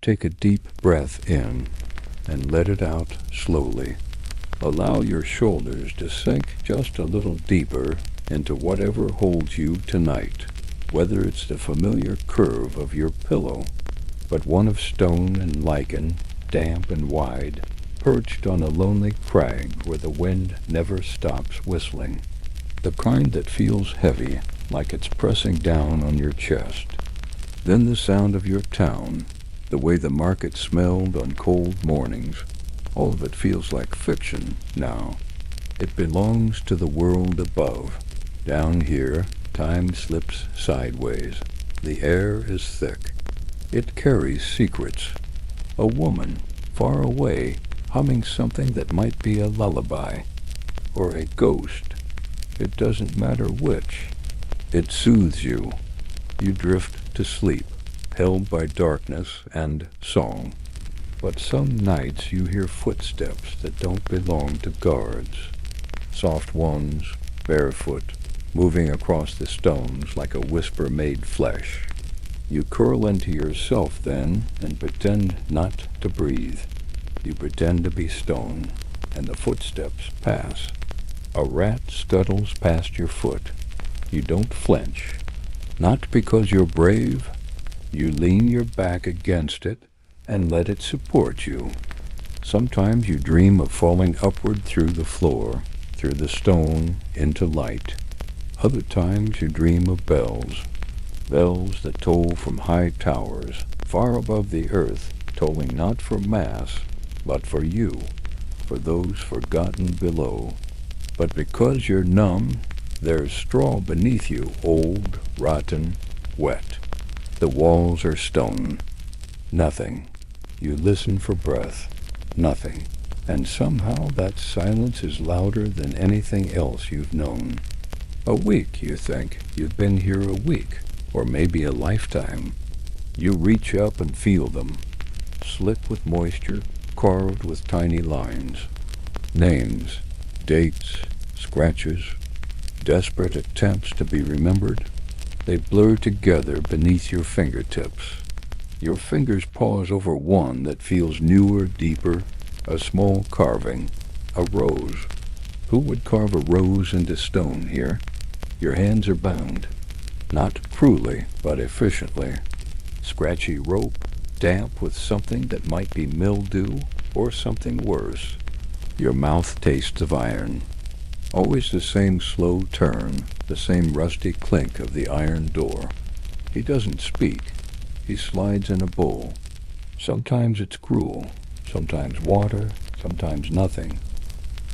Take a deep breath in and let it out slowly. Allow your shoulders to sink just a little deeper into whatever holds you tonight, whether it's the familiar curve of your pillow, but one of stone and lichen, damp and wide, perched on a lonely crag where the wind never stops whistling. The kind that feels heavy, like it's pressing down on your chest. Then the sound of your town, the way the market smelled on cold mornings. All of it feels like fiction now. It belongs to the world above. Down here, time slips sideways. The air is thick. It carries secrets. A woman, far away, humming something that might be a lullaby. Or a ghost. It doesn't matter which. It soothes you. You drift to sleep, held by darkness and song. But some nights you hear footsteps that don't belong to guards. Soft ones, barefoot, moving across the stones like a whisper made flesh. You curl into yourself then and pretend not to breathe. You pretend to be stone, and the footsteps pass. A rat scuttles past your foot. You don't flinch. Not because you're brave. You lean your back against it and let it support you. Sometimes you dream of falling upward through the floor, through the stone, into light. Other times you dream of bells. Bells that toll from high towers, far above the earth, tolling not for mass, but for you, for those forgotten below. But because you're numb, there's straw beneath you, old, rotten, wet. The walls are stone. Nothing. You listen for breath. Nothing. And somehow that silence is louder than anything else you've known. A week, you think. You've been here a week, or maybe a lifetime. You reach up and feel them. Slick with moisture, carved with tiny lines. Names, dates, scratches, desperate attempts to be remembered. They blur together beneath your fingertips. Your fingers pause over one that feels newer, deeper, a small carving, a rose. Who would carve a rose into stone here? Your hands are bound, not cruelly, but efficiently. Scratchy rope, damp with something that might be mildew or something worse. Your mouth tastes of iron. Always the same slow turn, the same rusty clink of the iron door. He doesn't speak. He slides in a bowl. Sometimes it's gruel, sometimes water, sometimes nothing.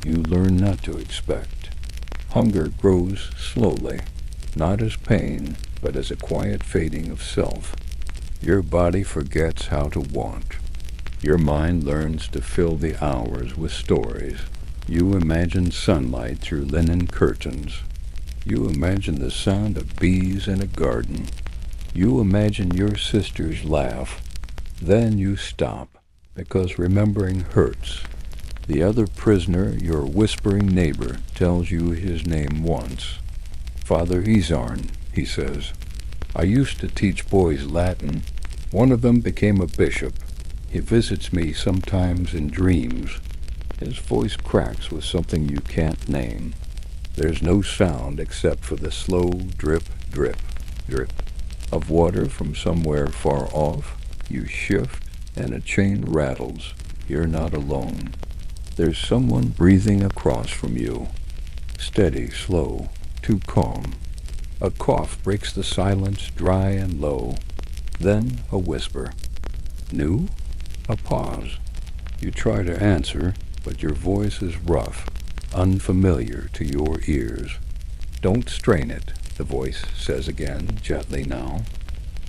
You learn not to expect. Hunger grows slowly, not as pain, but as a quiet fading of self. Your body forgets how to want. Your mind learns to fill the hours with stories. You imagine sunlight through linen curtains. You imagine the sound of bees in a garden. You imagine your sister's laugh. Then you stop, because remembering hurts. The other prisoner, your whispering neighbor, tells you his name once. Father Izarn, he says. I used to teach boys Latin. One of them became a bishop. He visits me sometimes in dreams. His voice cracks with something you can't name. There's no sound except for the slow drip, drip, drip of water from somewhere far off. You shift, and a chain rattles. You're not alone. There's someone breathing across from you. Steady, slow, too calm. A cough breaks the silence, dry and low. Then a whisper. New? A pause. You try to answer, but your voice is rough, unfamiliar to your ears. Don't strain it, the voice says again, gently now.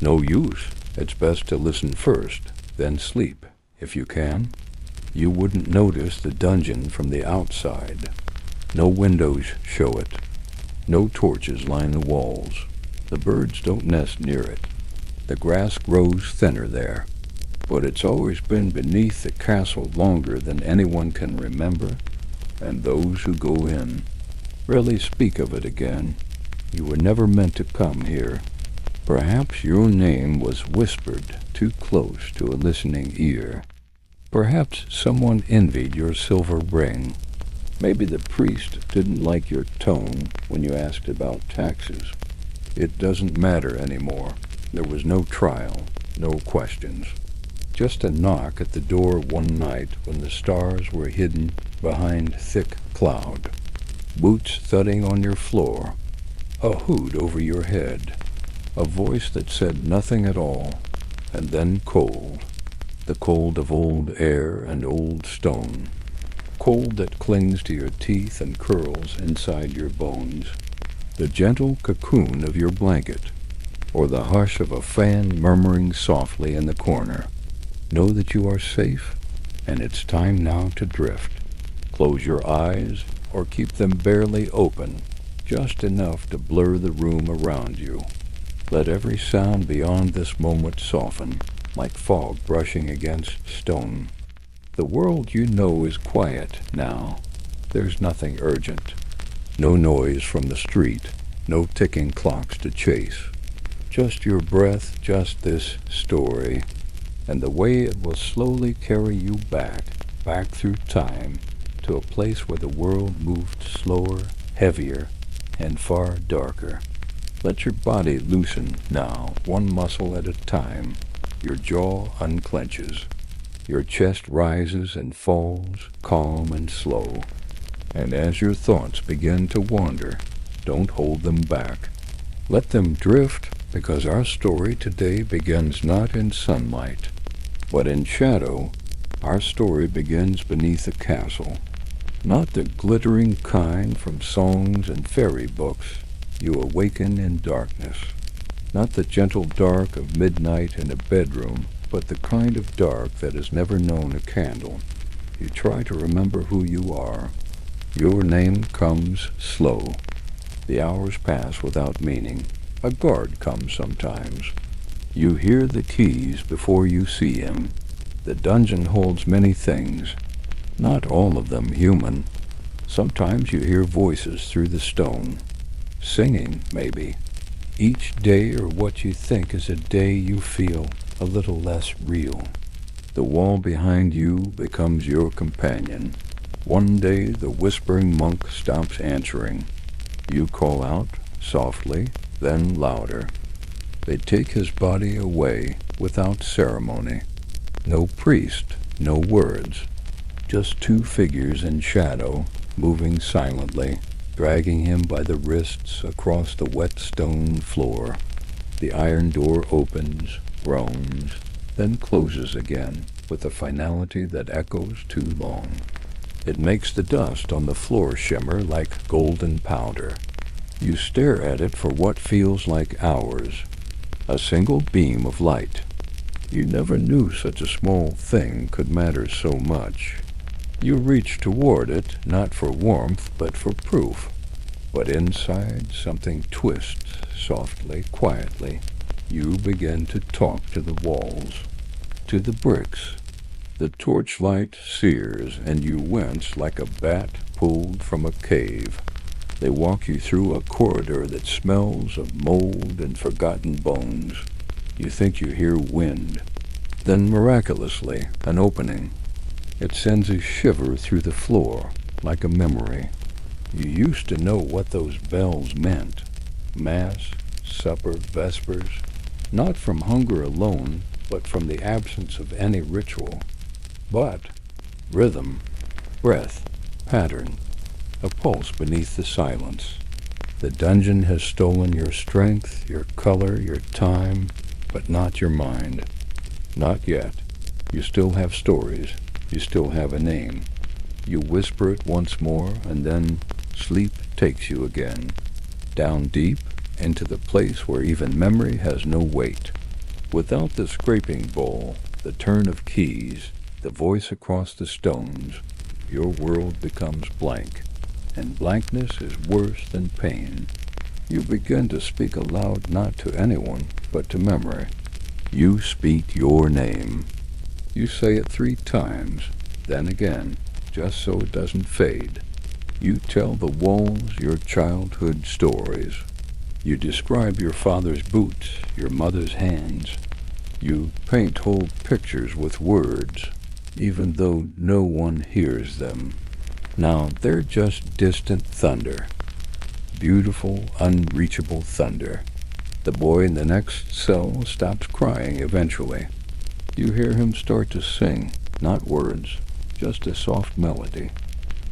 No use. It's best to listen first, then sleep, if you can. You wouldn't notice the dungeon from the outside. No windows show it. No torches line the walls. The birds don't nest near it. The grass grows thinner there. But it's always been beneath the castle longer than anyone can remember, and those who go in rarely speak of it again. You were never meant to come here. Perhaps your name was whispered too close to a listening ear. Perhaps someone envied your silver ring. Maybe the priest didn't like your tone when you asked about taxes. It doesn't matter anymore. There was no trial, no questions. Just a knock at the door one night when the stars were hidden behind thick cloud. Boots thudding on your floor. A hoot over your head. A voice that said nothing at all. And then cold. The cold of old air and old stone. Cold that clings to your teeth and curls inside your bones. The gentle cocoon of your blanket. Or the hush of a fan murmuring softly in the corner. Know that you are safe, and it's time now to drift. Close your eyes, or keep them barely open, just enough to blur the room around you. Let every sound beyond this moment soften, like fog brushing against stone. The world you know is quiet now. There's nothing urgent. No noise from the street, no ticking clocks to chase. Just your breath, just this story, and the way it will slowly carry you back through time, to a place where the world moved slower, heavier, and far darker. Let your body loosen now, one muscle at a time. Your jaw unclenches. Your chest rises and falls, calm and slow. And as your thoughts begin to wander, don't hold them back. Let them drift, because our story today begins not in sunlight, but in shadow. Our story begins beneath a castle. Not the glittering kind from songs and fairy books. You awaken in darkness. Not the gentle dark of midnight in a bedroom, but the kind of dark that has never known a candle. You try to remember who you are. Your name comes slow. The hours pass without meaning. A guard comes sometimes. You hear the keys before you see him. The dungeon holds many things, not all of them human. Sometimes you hear voices through the stone, singing, maybe. Each day or what you think is a day you feel a little less real. The wall behind you becomes your companion. One day the whispering monk stops answering. You call out, softly, then louder. They take his body away without ceremony. No priest, no words. Just two figures in shadow, moving silently, dragging him by the wrists across the wet stone floor. The iron door opens, groans, then closes again with a finality that echoes too long. It makes the dust on the floor shimmer like golden powder. You stare at it for what feels like hours. A single beam of light. You never knew such a small thing could matter so much. You reach toward it, not for warmth, but for proof. But inside, something twists softly, quietly. You begin to talk to the walls, to the bricks. The torchlight sears, and you wince like a bat pulled from a cave. They walk you through a corridor that smells of mold and forgotten bones. You think you hear wind. Then miraculously, an opening. It sends a shiver through the floor, like a memory. You used to know what those bells meant. Mass, supper, vespers. Not from hunger alone, but from the absence of any ritual. But rhythm, breath, pattern, a pulse beneath the silence. The dungeon has stolen your strength, your color, your time, but not your mind. Not yet. You still have stories. You still have a name. You whisper it once more, and then sleep takes you again. Down deep, into the place where even memory has no weight. Without the scraping bowl, the turn of keys, the voice across the stones, your world becomes blank. And blankness is worse than pain. You begin to speak aloud not to anyone, but to memory. You speak your name. You say it 3 times, then again, just so it doesn't fade. You tell the walls your childhood stories. You describe your father's boots, your mother's hands. You paint whole pictures with words, even though no one hears them. Now they're just distant thunder. Beautiful, unreachable thunder. The boy in the next cell stops crying eventually. You hear him start to sing, not words, just a soft melody.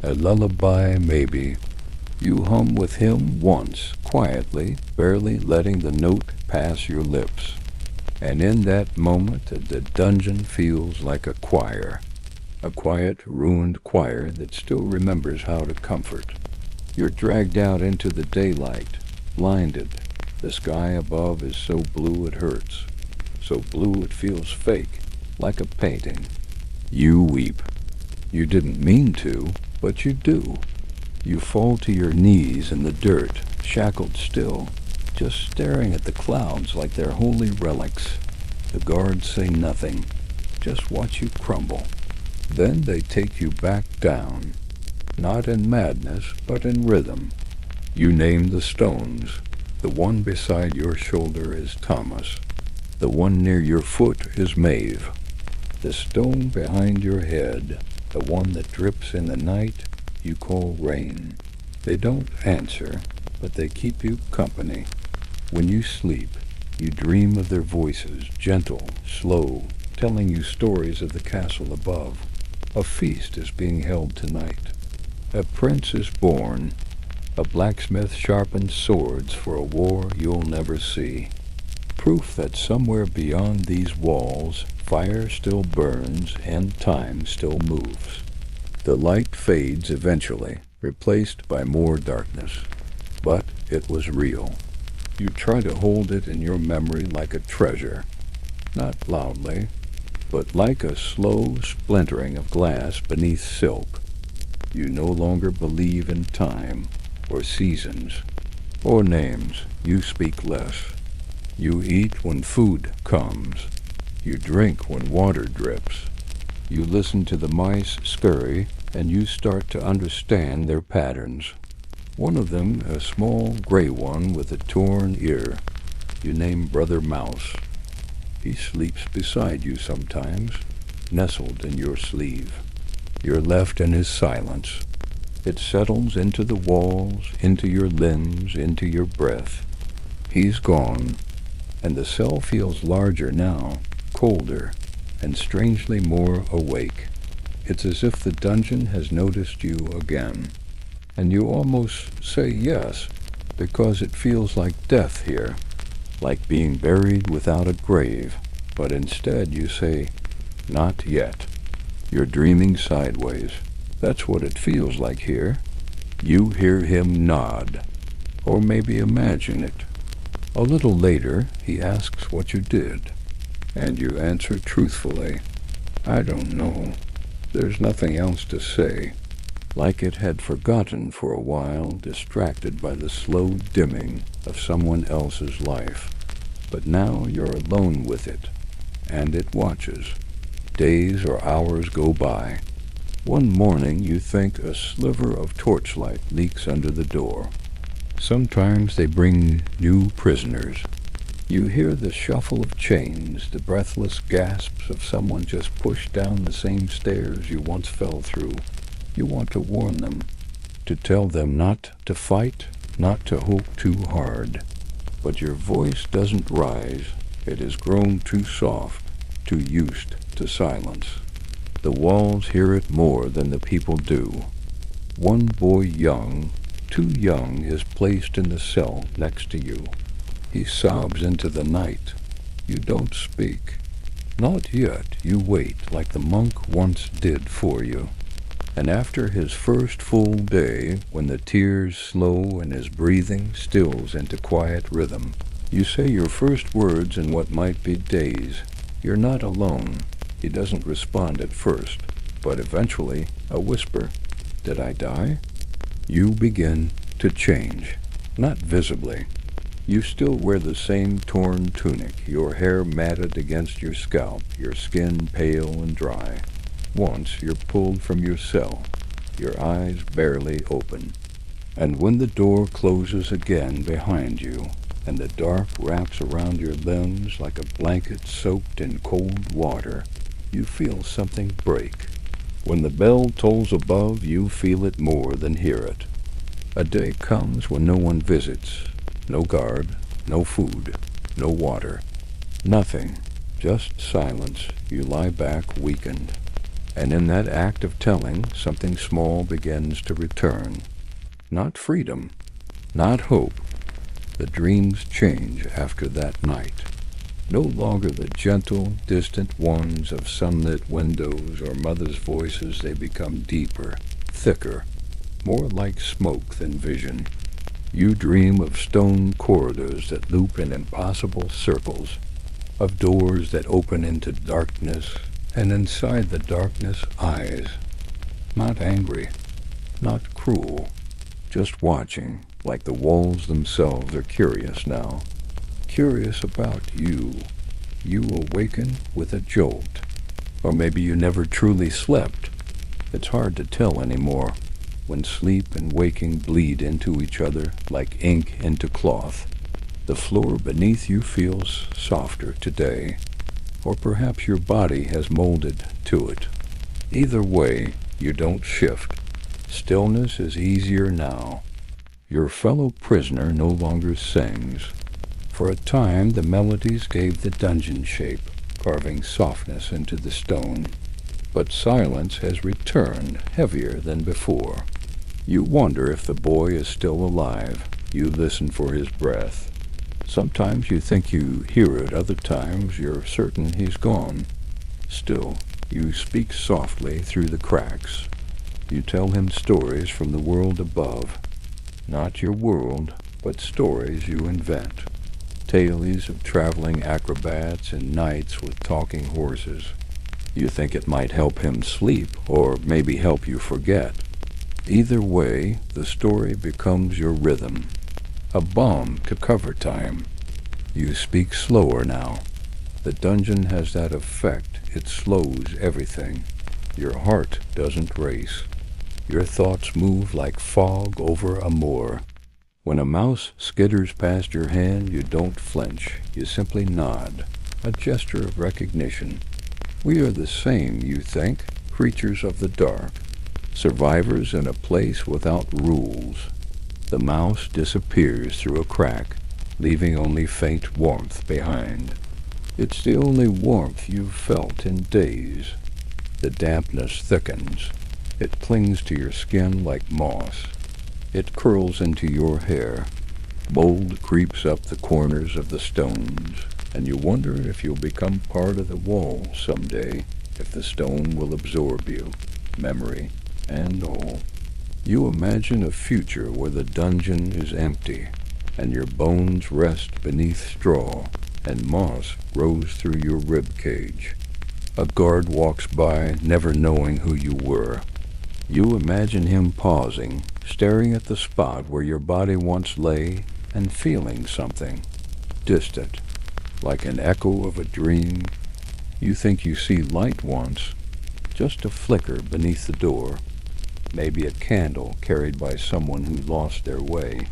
A lullaby, maybe. You hum with him once, quietly, barely letting the note pass your lips. And in that moment, the dungeon feels like a choir. A quiet, ruined choir that still remembers how to comfort. You're dragged out into the daylight, blinded. The sky above is so blue it hurts. So blue it feels fake, like a painting. You weep. You didn't mean to, but you do. You fall to your knees in the dirt, shackled still, just staring at the clouds like they're holy relics. The guards say nothing, just watch you crumble. Then they take you back down, not in madness, but in rhythm. You name the stones. The one beside your shoulder is Thomas. The one near your foot is Maeve. The stone behind your head, the one that drips in the night, you call rain. They don't answer, but they keep you company. When you sleep, you dream of their voices, gentle, slow, telling you stories of the castle above. A feast is being held tonight. A prince is born. A blacksmith sharpens swords for a war you'll never see. Proof that somewhere beyond these walls, fire still burns and time still moves. The light fades eventually, replaced by more darkness. But it was real. You try to hold it in your memory like a treasure. Not loudly, but like a slow splintering of glass beneath silk. You no longer believe in time, or seasons, or names. You speak less. You eat when food comes. You drink when water drips. You listen to the mice scurry, and you start to understand their patterns. One of them, a small gray one with a torn ear, you name Brother Mouse. He sleeps beside you sometimes, nestled in your sleeve. You're left in his silence. It settles into the walls, into your limbs, into your breath. He's gone, and the cell feels larger now, colder, and strangely more awake. It's as if the dungeon has noticed you again. And you almost say yes, because it feels like death here, like being buried without a grave. But instead you say, not yet. You're dreaming sideways. That's what it feels like here. You hear him nod, or maybe imagine it. A little later, he asks what you did, and you answer truthfully, I don't know. There's nothing else to say. Like it had forgotten for a while, distracted by the slow dimming of someone else's life. But now you're alone with it, and it watches. Days or hours go by. One morning you think a sliver of torchlight leaks under the door. Sometimes they bring new prisoners. You hear the shuffle of chains, the breathless gasps of someone just pushed down the same stairs you once fell through. You want to warn them, to tell them not to fight, not to hope too hard. But your voice doesn't rise. It has grown too soft, too used to silence. The walls hear it more than the people do. One boy young, too young, is placed in the cell next to you. He sobs into the night. You don't speak. Not yet. You wait, like the monk once did for you. And after his first full day, when the tears slow and his breathing stills into quiet rhythm, you say your first words in what might be days. You're not alone. He doesn't respond at first, but eventually a whisper, did I die? You begin to change, not visibly. You still wear the same torn tunic, your hair matted against your scalp, your skin pale and dry. Once you're pulled from your cell, your eyes barely open. And when the door closes again behind you, and the dark wraps around your limbs like a blanket soaked in cold water, you feel something break. When the bell tolls above, you feel it more than hear it. A day comes when no one visits, no guard, no food, no water, nothing, just silence. You lie back weakened. And in that act of telling, something small begins to return. Not freedom, not hope. The dreams change after that night. No longer the gentle, distant ones of sunlit windows or mother's voices, they become deeper, thicker, more like smoke than vision. You dream of stone corridors that loop in impossible circles, of doors that open into darkness, and inside the darkness, eyes. Not angry, not cruel, just watching, like the walls themselves are curious now. Curious about you. You awaken with a jolt. Or maybe you never truly slept. It's hard to tell anymore, when sleep and waking bleed into each other like ink into cloth. The floor beneath you feels softer today, or perhaps your body has molded to it. Either way, you don't shift. Stillness is easier now. Your fellow prisoner no longer sings. For a time, the melodies gave the dungeon shape, carving softness into the stone. But silence has returned, heavier than before. You wonder if the boy is still alive. You listen for his breath. Sometimes you think you hear it, other times you're certain he's gone. Still, you speak softly through the cracks. You tell him stories from the world above. Not your world, but stories you invent. Tales of traveling acrobats and knights with talking horses. You think it might help him sleep, or maybe help you forget. Either way, the story becomes your rhythm. A balm to cover time. You speak slower now. The dungeon has that effect. It slows everything. Your heart doesn't race. Your thoughts move like fog over a moor. When a mouse skitters past your hand, you don't flinch. You simply nod, a gesture of recognition. We are the same, you think, creatures of the dark, survivors in a place without rules. The mouse disappears through a crack, leaving only faint warmth behind. It's the only warmth you've felt in days. The dampness thickens. It clings to your skin like moss. It curls into your hair. Mold creeps up the corners of the stones, and you wonder if you'll become part of the wall someday, if the stone will absorb you, memory and all. You imagine a future where the dungeon is empty, and your bones rest beneath straw, and moss grows through your rib cage. A guard walks by, never knowing who you were. You imagine him pausing, staring at the spot where your body once lay, and feeling something, distant, like an echo of a dream. You think you see light once, just a flicker beneath the door, maybe a candle carried by someone who lost their way.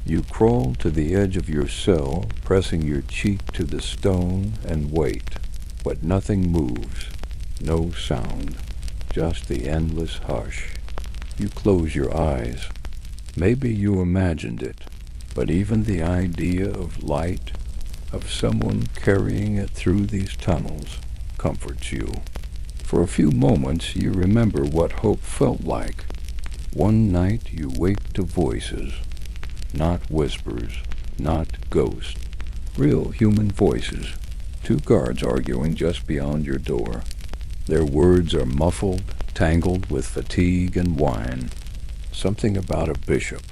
You crawl to the edge of your cell, pressing your cheek to the stone, and wait, but nothing moves, no sound. Just the endless hush. You close your eyes. Maybe you imagined it, but even the idea of light, of someone carrying it through these tunnels, comforts you. For a few moments you remember what hope felt like. One night you wake to voices, not whispers, not ghosts, real human voices. Two guards arguing just beyond your door. Their words are muffled, tangled with fatigue and wine. Something about a bishop,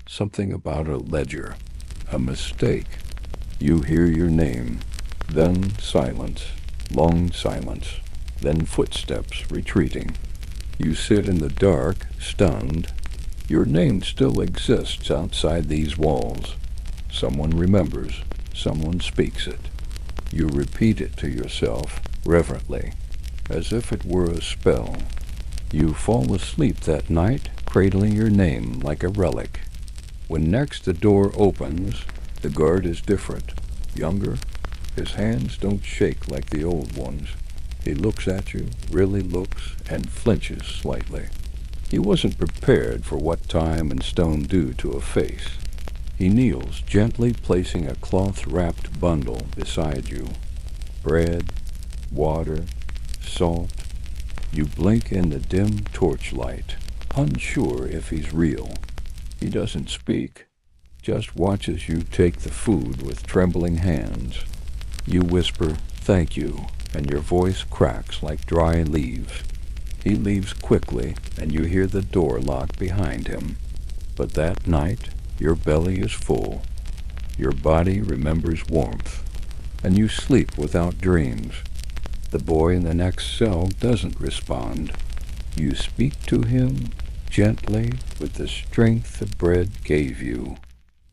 something about a ledger, a mistake. You hear your name, then silence, long silence, then footsteps retreating. You sit in the dark, stunned. Your name still exists outside these walls. Someone remembers, someone speaks it. You repeat it to yourself, reverently, as if it were a spell. You fall asleep that night, cradling your name like a relic. When next the door opens, the guard is different, younger. His hands don't shake like the old ones. He looks at you, really looks, and flinches slightly. He wasn't prepared for what time and stone do to a face. He kneels, gently placing a cloth-wrapped bundle beside you. Bread, water, salt. You blink in the dim torchlight, unsure if he's real. He doesn't speak, just watches you take the food with trembling hands. You whisper, "Thank you," and your voice cracks like dry leaves. He leaves quickly, and you hear the door lock behind him. But that night, your belly is full. Your body remembers warmth, and you sleep without dreams. The boy in the next cell doesn't respond. You speak to him gently with the strength the bread gave you.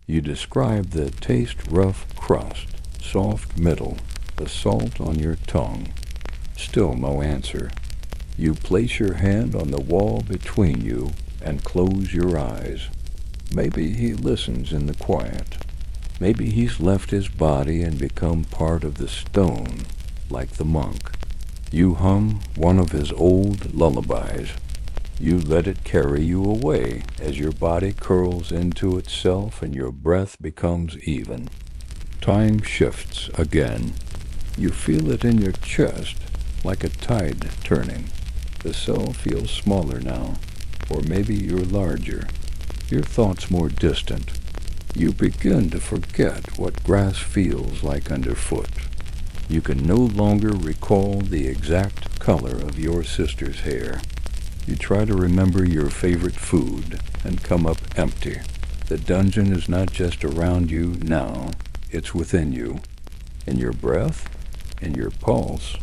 You describe the taste rough crust, soft middle, the salt on your tongue. Still no answer. You place your hand on the wall between you and close your eyes. Maybe he listens in the quiet. Maybe he's left his body and become part of the stone, like the monk. You hum one of his old lullabies. You let it carry you away as your body curls into itself and your breath becomes even. Time shifts again. You feel it in your chest, like a tide turning. The cell feels smaller now, or maybe you're larger. Your thoughts more distant. You begin to forget what grass feels like underfoot. You can no longer recall the exact color of your sister's hair. You try to remember your favorite food and come up empty. The dungeon is not just around you now, it's within you. In your breath, in your pulse,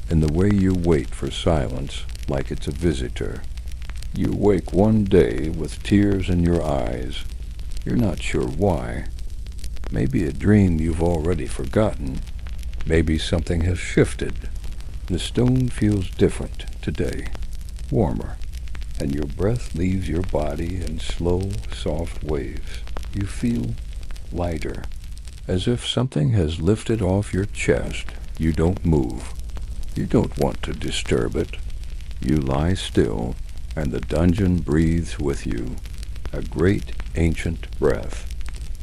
in the way you wait for silence like it's a visitor. You wake one day with tears in your eyes. You're not sure why. Maybe a dream you've already forgotten. Maybe something has shifted. The stone feels different today, warmer, and your breath leaves your body in slow, soft waves. You feel lighter, as if something has lifted off your chest. You don't move. You don't want to disturb it. You lie still, and the dungeon breathes with you, a great ancient breath,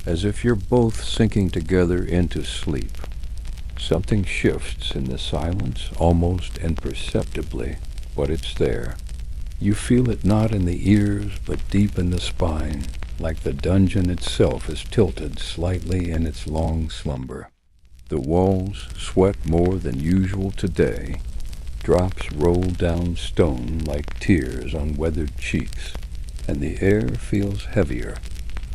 as if you're both sinking together into sleep. Something shifts in the silence almost imperceptibly, but it's there. You feel it not in the ears, but deep in the spine, like the dungeon itself is tilted slightly in its long slumber. The walls sweat more than usual today. Drops roll down stone like tears on weathered cheeks, and the air feels heavier,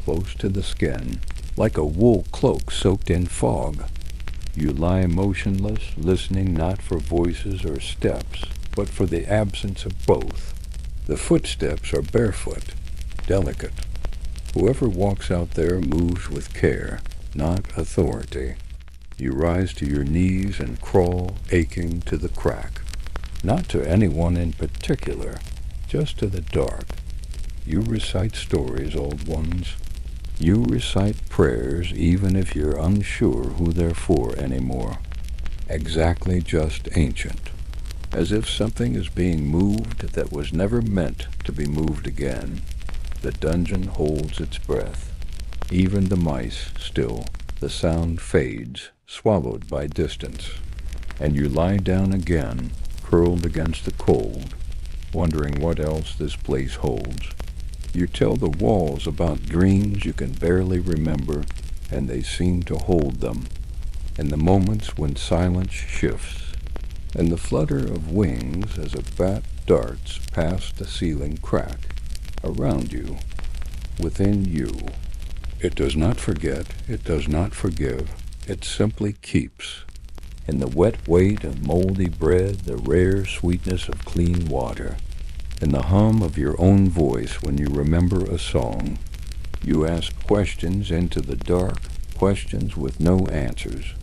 close to the skin, like a wool cloak soaked in fog. You lie motionless, listening not for voices or steps, but for the absence of both. The footsteps are barefoot, delicate. Whoever walks out there moves with care, not authority. You rise to your knees and crawl, aching, to the crack. Not to anyone in particular, just to the dark. You recite stories, old ones. You recite prayers even if you're unsure who they're for anymore. Exactly just ancient. As if something is being moved that was never meant to be moved again. The dungeon holds its breath. Even the mice still. The sound fades, swallowed by distance. And you lie down again, curled against the cold, wondering what else this place holds. You tell the walls about dreams you can barely remember, and they seem to hold them. In the moments when silence shifts, and the flutter of wings as a bat darts past the ceiling crack, around you, within you. It does not forget, it does not forgive, it simply keeps. In the wet weight of moldy bread, the rare sweetness of clean water, in the hum of your own voice when you remember a song. You ask questions into the dark, questions with no answers.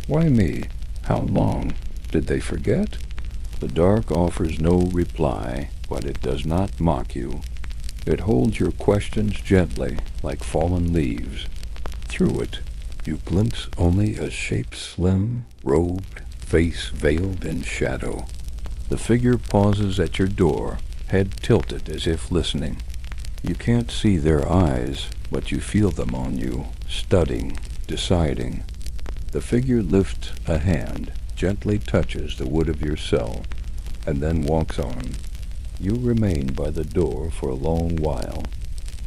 Why me? How long? Did they forget? The dark offers no reply, but it does not mock you. It holds your questions gently, like fallen leaves. Through it, you glimpse only a shape slim, robed, face veiled in shadow. The figure pauses at your door, head tilted as if listening. You can't see their eyes, but you feel them on you, studying, deciding. The figure lifts a hand, gently touches the wood of your cell, and then walks on. You remain by the door for a long while,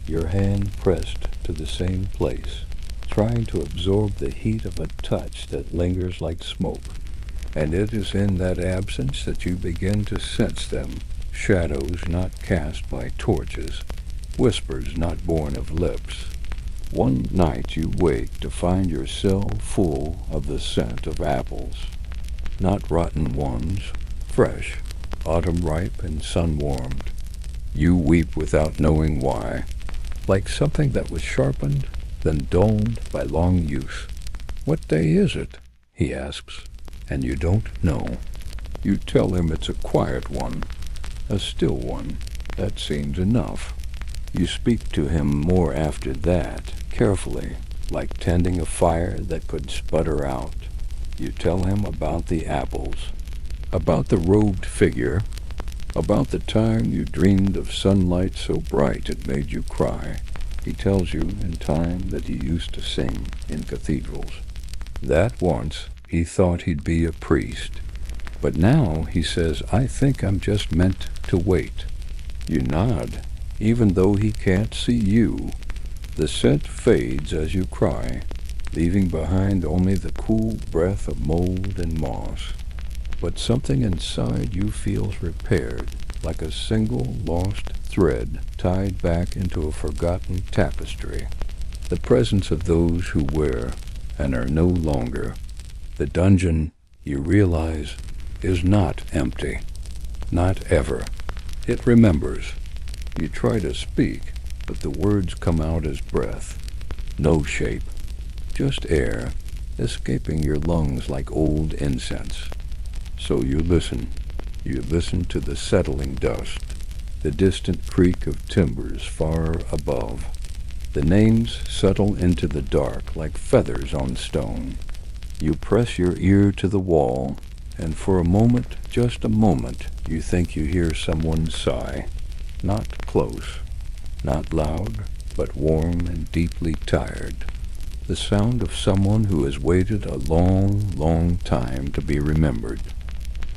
your hand pressed to the same place, trying to absorb the heat of a touch that lingers like smoke. And it is in that absence that you begin to sense them, shadows not cast by torches, whispers not born of lips. One night you wake to find your cell full of the scent of apples, not rotten ones, fresh, autumn-ripe and sun-warmed. You weep without knowing why, like something that was sharpened, then dulled by long use. "What day is it?" he asks, and you don't know. You tell him it's a quiet one, a still one. That seems enough. You speak to him more after that, carefully, like tending a fire that could sputter out. You tell him about the apples, about the robed figure, about the time you dreamed of sunlight so bright it made you cry. He tells you in time that he used to sing in cathedrals, that once he thought he'd be a priest, but now he says, "I think I'm just meant to wait." You nod, even though he can't see you. The scent fades as you cry, leaving behind only the cool breath of mold and moss. But something inside you feels repaired, like a single lost thread tied back into a forgotten tapestry. The presence of those who were and are no longer. The dungeon, you realize, is not empty. Not ever. It remembers. You try to speak, but the words come out as breath. No shape, just air, escaping your lungs like old incense. So you listen. You listen to the settling dust, the distant creak of timbers far above. The names settle into the dark like feathers on stone. You press your ear to the wall, and for a moment, just a moment, you think you hear someone sigh. Not close, not loud, but warm and deeply tired. The sound of someone who has waited a long, long time to be remembered.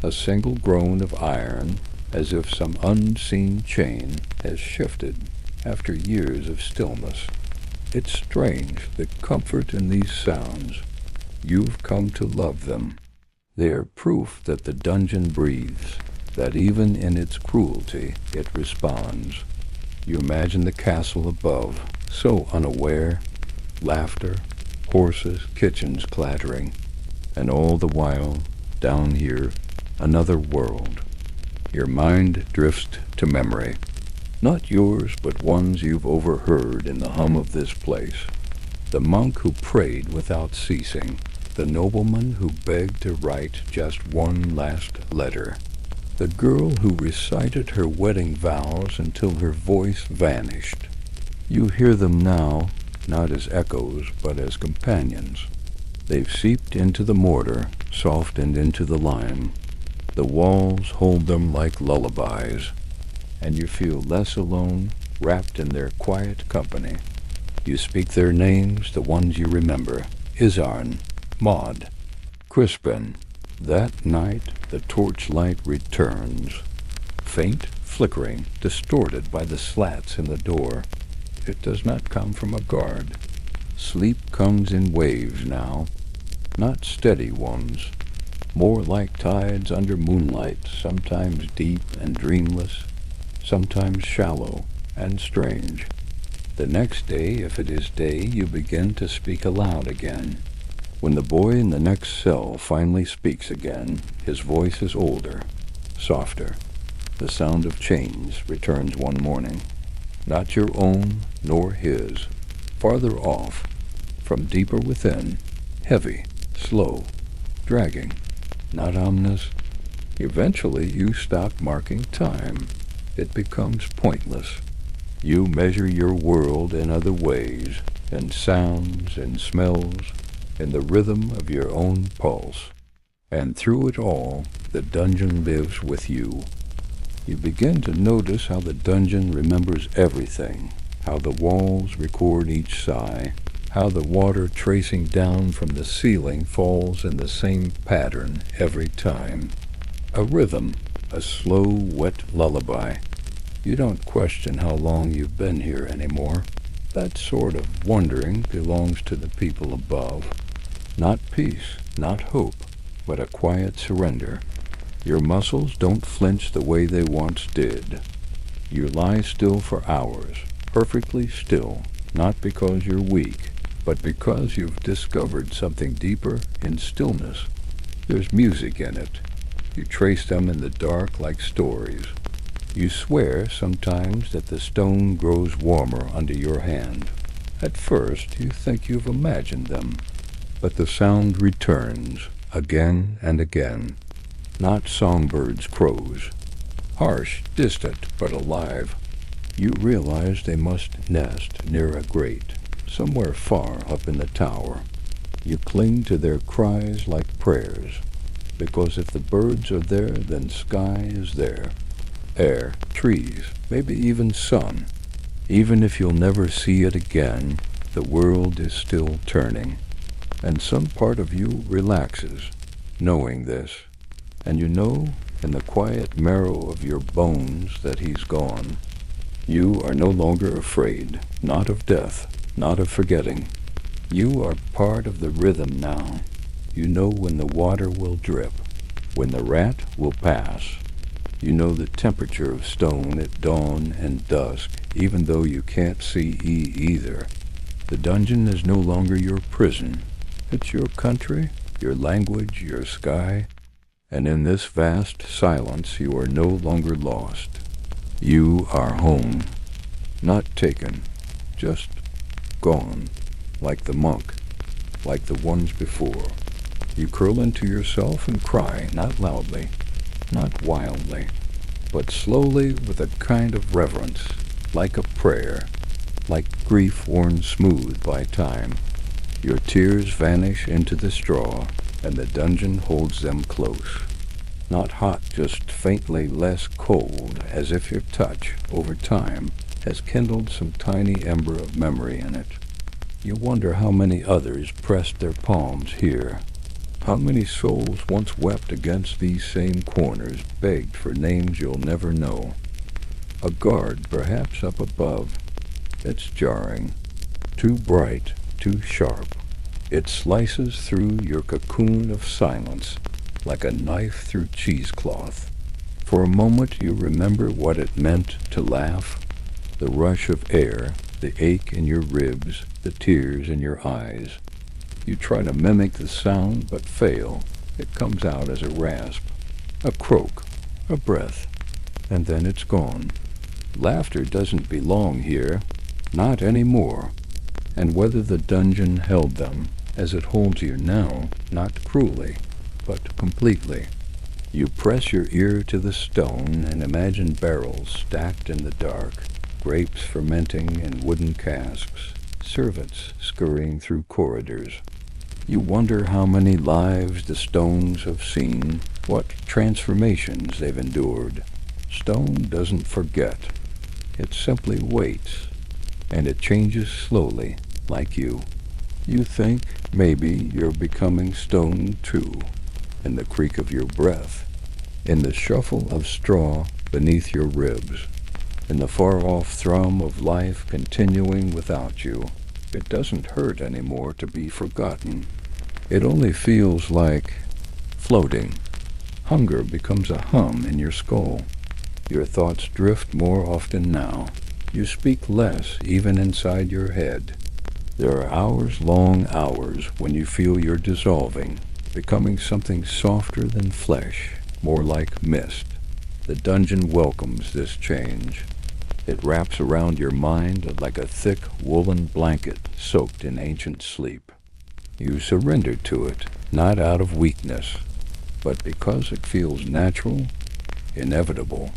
A single groan of iron, as if some unseen chain has shifted after years of stillness. It's strange, the comfort in these sounds. You've come to love them. They are proof that the dungeon breathes, that even in its cruelty it responds. You imagine the castle above, so unaware, laughter, horses, kitchens clattering, and all the while, down here, another world. Your mind drifts to memory. Not yours, but ones you've overheard in the hum of this place. The monk who prayed without ceasing. The nobleman who begged to write just one last letter. The girl who recited her wedding vows until her voice vanished. You hear them now, not as echoes, but as companions. They've seeped into the mortar, softened into the lime. The walls hold them like lullabies, and you feel less alone, wrapped in their quiet company. You speak their names, the ones you remember. Izarn, Maud, Crispin. That night the torchlight returns, faint, flickering, distorted by the slats in the door. It does not come from a guard. Sleep comes in waves now, not steady ones, more like tides under moonlight, sometimes deep and dreamless, sometimes shallow and strange. The next day, if it is day, you begin to speak aloud again. When the boy in the next cell finally speaks again, his voice is older, softer. The sound of chains returns one morning. Not your own, nor his. Farther off, from deeper within, heavy, slow, dragging, not ominous. Eventually you stop marking time. It becomes pointless. You measure your world in other ways, in sounds, in smells, in the rhythm of your own pulse. And through it all, the dungeon lives with you. You begin to notice how the dungeon remembers everything, how the walls record each sigh, how the water tracing down from the ceiling falls in the same pattern every time. A rhythm, a slow, wet lullaby. You don't question how long you've been here anymore. That sort of wondering belongs to the people above. Not peace, not hope, but a quiet surrender. Your muscles don't flinch the way they once did. You lie still for hours, perfectly still, not because you're weak, but because you've discovered something deeper in stillness. There's music in it. You trace them in the dark like stories. You swear sometimes that the stone grows warmer under your hand. At first you think you've imagined them, but the sound returns again and again. Not songbirds' crows. Harsh, distant, but alive. You realize they must nest near a grate, somewhere far up in the tower. You cling to their cries like prayers, because if the birds are there, then sky is there. Air, trees, maybe even sun. Even if you'll never see it again, the world is still turning. And some part of you relaxes, knowing this. And you know in the quiet marrow of your bones that he's gone. You are no longer afraid, not of death, not of forgetting. You are part of the rhythm now. You know when the water will drip, when the rat will pass. You know the temperature of stone at dawn and dusk, even though you can't see either. The dungeon is no longer your prison. It's your country, your language, your sky. And in this vast silence you are no longer lost. You are home. Not taken, just gone, like the monk, like the ones before. You curl into yourself and cry, not loudly, not wildly, but slowly with a kind of reverence, like a prayer, like grief worn smooth by time. Your tears vanish into the straw, and the dungeon holds them close. Not hot, just faintly less cold, as if your touch, over time, has kindled some tiny ember of memory in it. You wonder how many others pressed their palms here. How many souls once wept against these same corners, begged for names you'll never know. A guard, perhaps, up above. It's jarring. Too bright, too sharp. It slices through your cocoon of silence, like a knife through cheesecloth. For a moment you remember what it meant to laugh, the rush of air, the ache in your ribs, the tears in your eyes. You try to mimic the sound, but fail. It comes out as a rasp, a croak, a breath, and then it's gone. Laughter doesn't belong here, not anymore. And whether the dungeon held them, as it holds you now, not cruelly, but completely. You press your ear to the stone and imagine barrels stacked in the dark, grapes fermenting in wooden casks, servants scurrying through corridors. You wonder how many lives the stones have seen, what transformations they've endured. Stone doesn't forget. It simply waits, and it changes slowly, like you. You think maybe you're becoming stone too, in the creak of your breath, in the shuffle of straw beneath your ribs, in the far-off thrum of life continuing without you. It doesn't hurt anymore to be forgotten. It only feels like floating. Hunger becomes a hum in your skull. Your thoughts drift more often now. You speak less even inside your head. There are hours-long hours when you feel you're dissolving, becoming something softer than flesh, more like mist. The dungeon welcomes this change. It wraps around your mind like a thick woolen blanket soaked in ancient sleep. You surrender to it, not out of weakness, but because it feels natural, inevitable.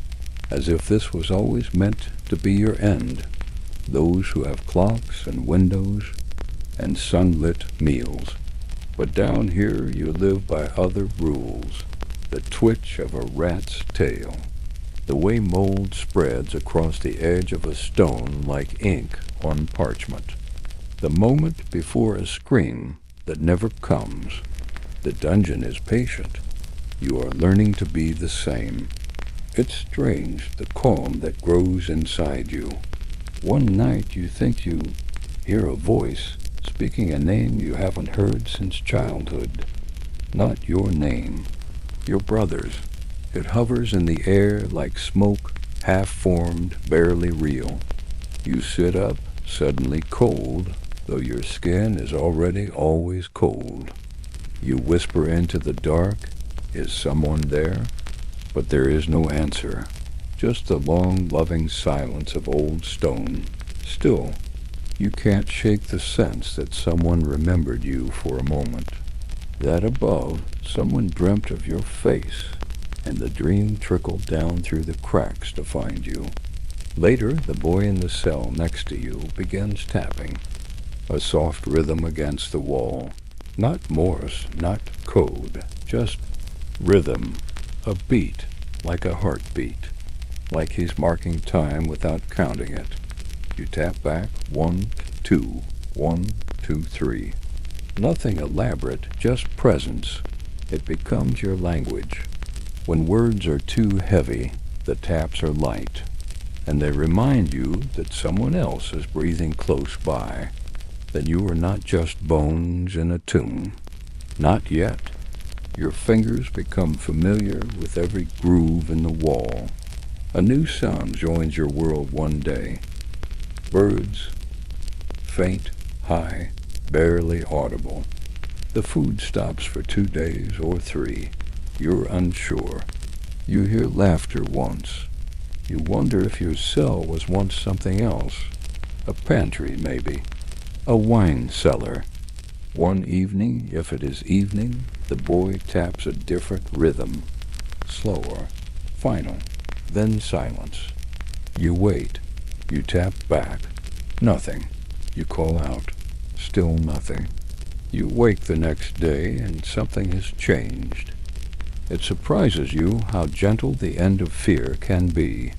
as if this was always meant to be your end. Those who have clocks and windows and sunlit meals. But down here you live by other rules. The twitch of a rat's tail. The way mold spreads across the edge of a stone like ink on parchment. The moment before a scream that never comes. The dungeon is patient. You are learning to be the same. It's strange, the calm that grows inside you. One night you think you hear a voice speaking a name you haven't heard since childhood. Not your name, your brother's. It hovers in the air like smoke, half-formed, barely real. You sit up, suddenly cold, though your skin is already always cold. You whisper into the dark, "Is someone there?" But there is no answer, just the long, loving silence of old stone. Still, you can't shake the sense that someone remembered you for a moment. That above, someone dreamt of your face, and the dream trickled down through the cracks to find you. Later, the boy in the cell next to you begins tapping, a soft rhythm against the wall. Not Morse, not code, just rhythm, a beat, like a heartbeat, like he's marking time without counting it. You tap back, 1, 2, 1, 2, 3. Nothing elaborate, just presence. It becomes your language. When words are too heavy, the taps are light, and they remind you that someone else is breathing close by, that you are not just bones in a tomb. Not yet. Your fingers become familiar with every groove in the wall. A new sound joins your world one day. Birds, faint, high, barely audible. The food stops for 2 days or 3. You're unsure. You hear laughter once. You wonder if your cell was once something else. A pantry, maybe. A wine cellar. One evening, if it is evening, the boy taps a different rhythm. Slower, final, then silence. You wait. You tap back. Nothing. You call out. Still nothing. You wake the next day and something has changed. It surprises you how gentle the end of fear can be.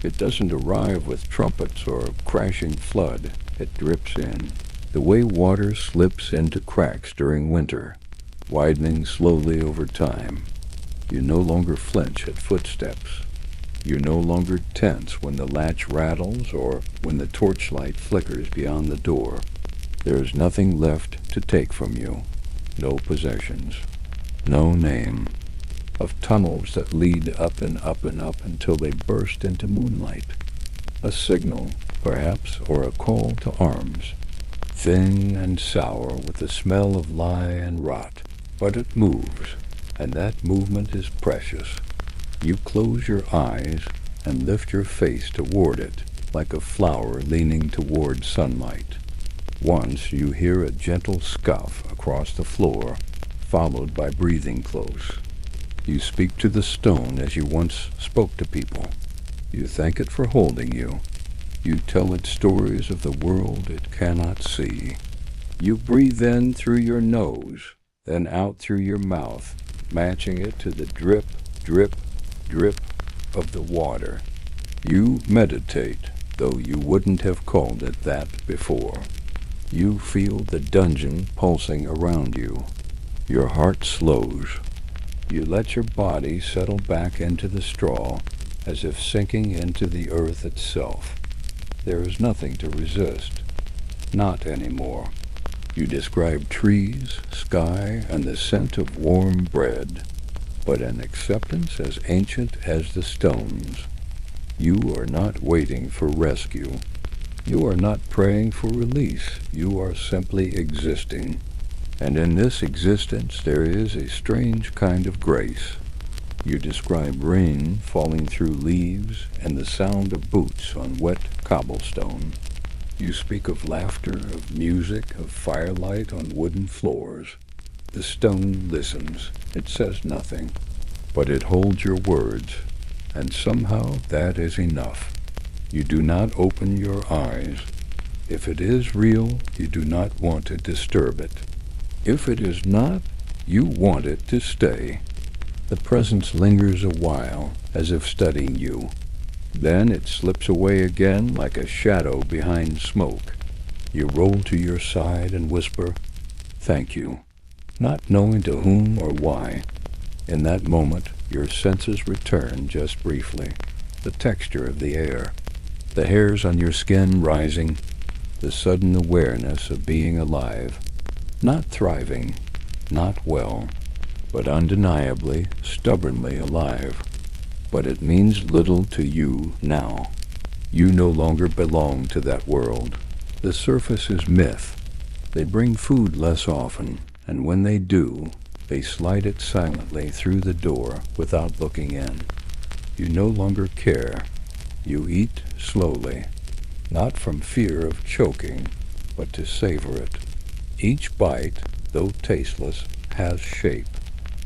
It doesn't arrive with trumpets or crashing flood. It drips in, the way water slips into cracks during winter, widening slowly over time. You no longer flinch at footsteps. You no longer tense when the latch rattles or when the torchlight flickers beyond the door. There is nothing left to take from you. No possessions. No name. Of tunnels that lead up and up and up until they burst into moonlight. A signal, perhaps, or a call to arms. Thin and sour with the smell of lye and rot. But it moves, and that movement is precious. You close your eyes and lift your face toward it, like a flower leaning toward sunlight. Once you hear a gentle scuff across the floor, followed by breathing close. You speak to the stone as you once spoke to people. You thank it for holding you. You tell it stories of the world it cannot see. You breathe in through your nose, then out through your mouth, matching it to the drip, drip, drip of the water. You meditate, though you wouldn't have called it that before. You feel the dungeon pulsing around you. Your heart slows. You let your body settle back into the straw, as if sinking into the earth itself. There is nothing to resist. Not anymore. You describe trees, sky, and the scent of warm bread, but an acceptance as ancient as the stones. You are not waiting for rescue. You are not praying for release. You are simply existing. And in this existence there is a strange kind of grace. You describe rain falling through leaves and the sound of boots on wet cobblestone. You speak of laughter, of music, of firelight on wooden floors. The stone listens. It says nothing, but it holds your words, and somehow that is enough. You do not open your eyes. If it is real, you do not want to disturb it. If it is not, you want it to stay. The presence lingers a while, as if studying you. Then it slips away again like a shadow behind smoke. You roll to your side and whisper, "Thank you," not knowing to whom or why. In that moment, your senses return just briefly. The texture of the air, the hairs on your skin rising, the sudden awareness of being alive, not thriving, not well, but undeniably, stubbornly alive. But it means little to you now. You no longer belong to that world. The surface is myth. They bring food less often, and when they do, they slide it silently through the door without looking in. You no longer care. You eat slowly, not from fear of choking, but to savor it. Each bite, though tasteless, has shape,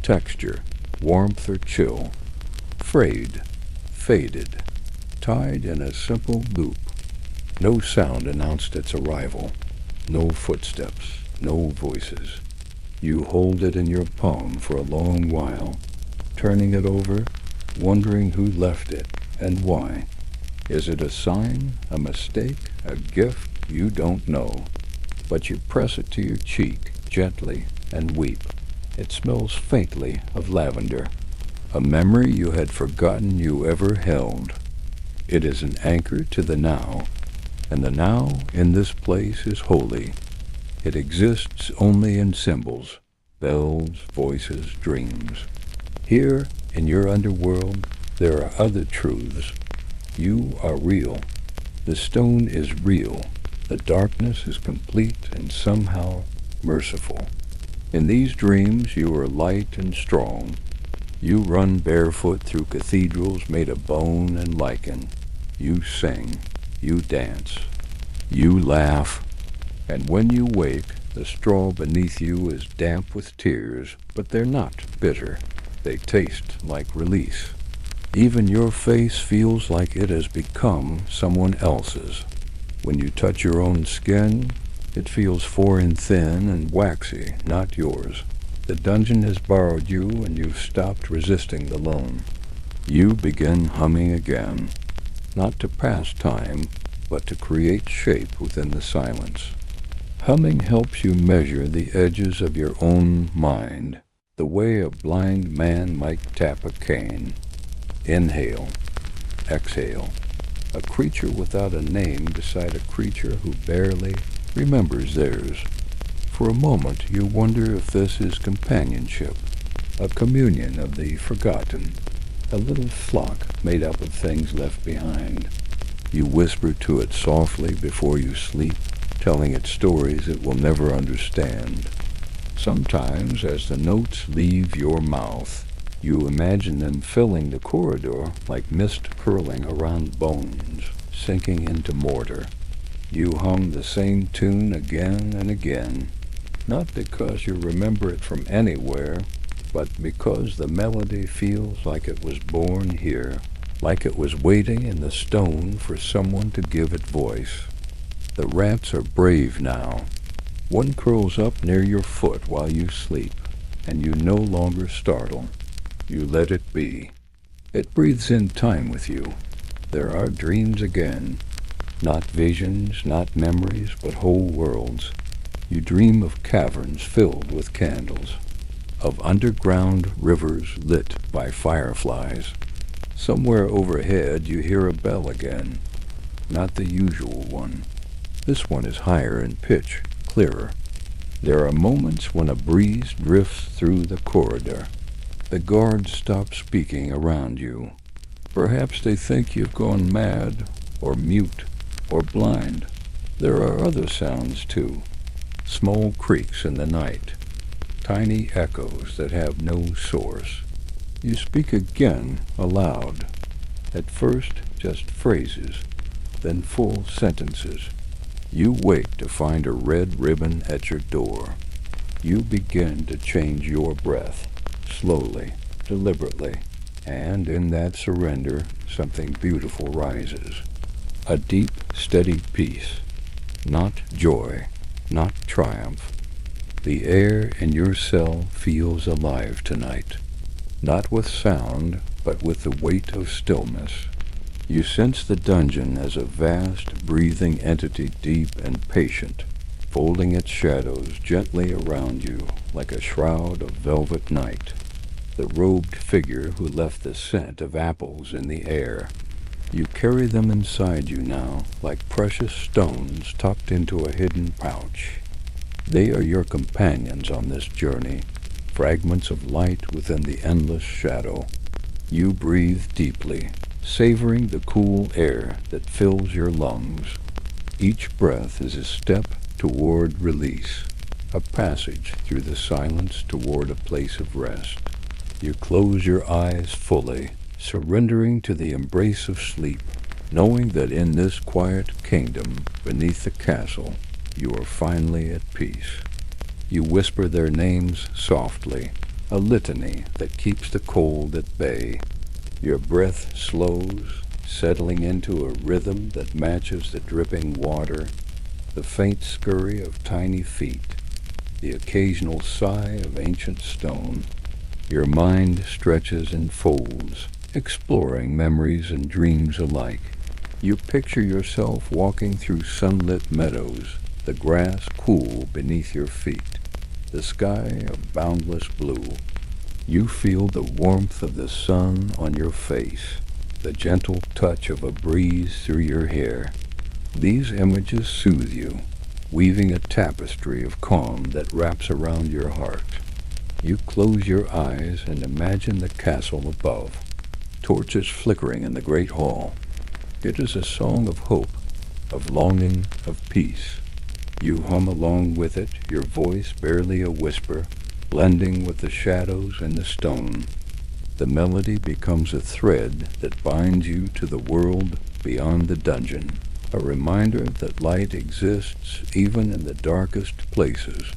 texture, warmth or chill, frayed, faded, tied in a simple loop. No sound announced its arrival, no footsteps, no voices. You hold it in your palm for a long while, turning it over, wondering who left it and why. Is it a sign, a mistake, a gift? You don't know. But you press it to your cheek gently and weep. It smells faintly of lavender, a memory you had forgotten you ever held. It is an anchor to the now, and the now in this place is holy. It exists only in symbols, bells, voices, dreams. Here, in your underworld, there are other truths. You are real. The stone is real. The darkness is complete and somehow merciful. In these dreams you are light and strong. You run barefoot through cathedrals made of bone and lichen. You sing. You dance. You laugh. And when you wake, the straw beneath you is damp with tears, but they're not bitter. They taste like release. Even your face feels like it has become someone else's. When you touch your own skin, it feels foreign, thin, and waxy, not yours. The dungeon has borrowed you, and you've stopped resisting the loan. You begin humming again, not to pass time, but to create shape within the silence. Humming helps you measure the edges of your own mind, the way a blind man might tap a cane. Inhale, exhale. A creature without a name beside a creature who barely remembers theirs. For a moment you wonder if this is companionship, a communion of the forgotten, a little flock made up of things left behind. You whisper to it softly before you sleep, telling it stories it will never understand. Sometimes, as the notes leave your mouth, you imagine them filling the corridor like mist curling around bones, sinking into mortar. You hum the same tune again and again, not because you remember it from anywhere, but because the melody feels like it was born here, like it was waiting in the stone for someone to give it voice. The rats are brave now. One curls up near your foot while you sleep, and you no longer startle. You let it be. It breathes in time with you. There are dreams again. Not visions, not memories, but whole worlds. You dream of caverns filled with candles, of underground rivers lit by fireflies. Somewhere overhead you hear a bell again, not the usual one. This one is higher in pitch, clearer. There are moments when a breeze drifts through the corridor. The guards stop speaking around you. Perhaps they think you've gone mad, or mute, or blind. There are other sounds, too. Small creaks in the night. Tiny echoes that have no source. You speak again, aloud. At first, just phrases, then full sentences. You wake to find a red ribbon at your door. You begin to change your breath, slowly, deliberately, And in that surrender, something beautiful rises. A deep, steady peace. Not joy, not triumph. The air in your cell feels alive tonight. Not with sound, but with the weight of stillness. You sense the dungeon as a vast, breathing entity, deep and patient, folding its shadows gently around you like a shroud of velvet night. The robed figure who left the scent of apples in the air. You carry them inside you now, like precious stones tucked into a hidden pouch. They are your companions on this journey, fragments of light within the endless shadow. You breathe deeply, savoring the cool air that fills your lungs. Each breath is a step toward release, a passage through the silence toward a place of rest. You close your eyes fully, surrendering to the embrace of sleep, knowing that in this quiet kingdom beneath the castle, you are finally at peace. You whisper their names softly, a litany that keeps the cold at bay. Your breath slows, settling into a rhythm that matches the dripping water, the faint scurry of tiny feet, the occasional sigh of ancient stone. Your mind stretches and folds, exploring memories and dreams alike. You picture yourself walking through sunlit meadows, the grass cool beneath your feet, the sky of boundless blue. You feel the warmth of the sun on your face, the gentle touch of a breeze through your hair. These images soothe you, weaving a tapestry of calm that wraps around your heart. You close your eyes and imagine the castle above, torches flickering in the great hall. It is a song of hope, of longing, of peace. You hum along with it, your voice barely a whisper, blending with the shadows and the stone. The melody becomes a thread that binds you to the world beyond the dungeon, a reminder that light exists even in the darkest places.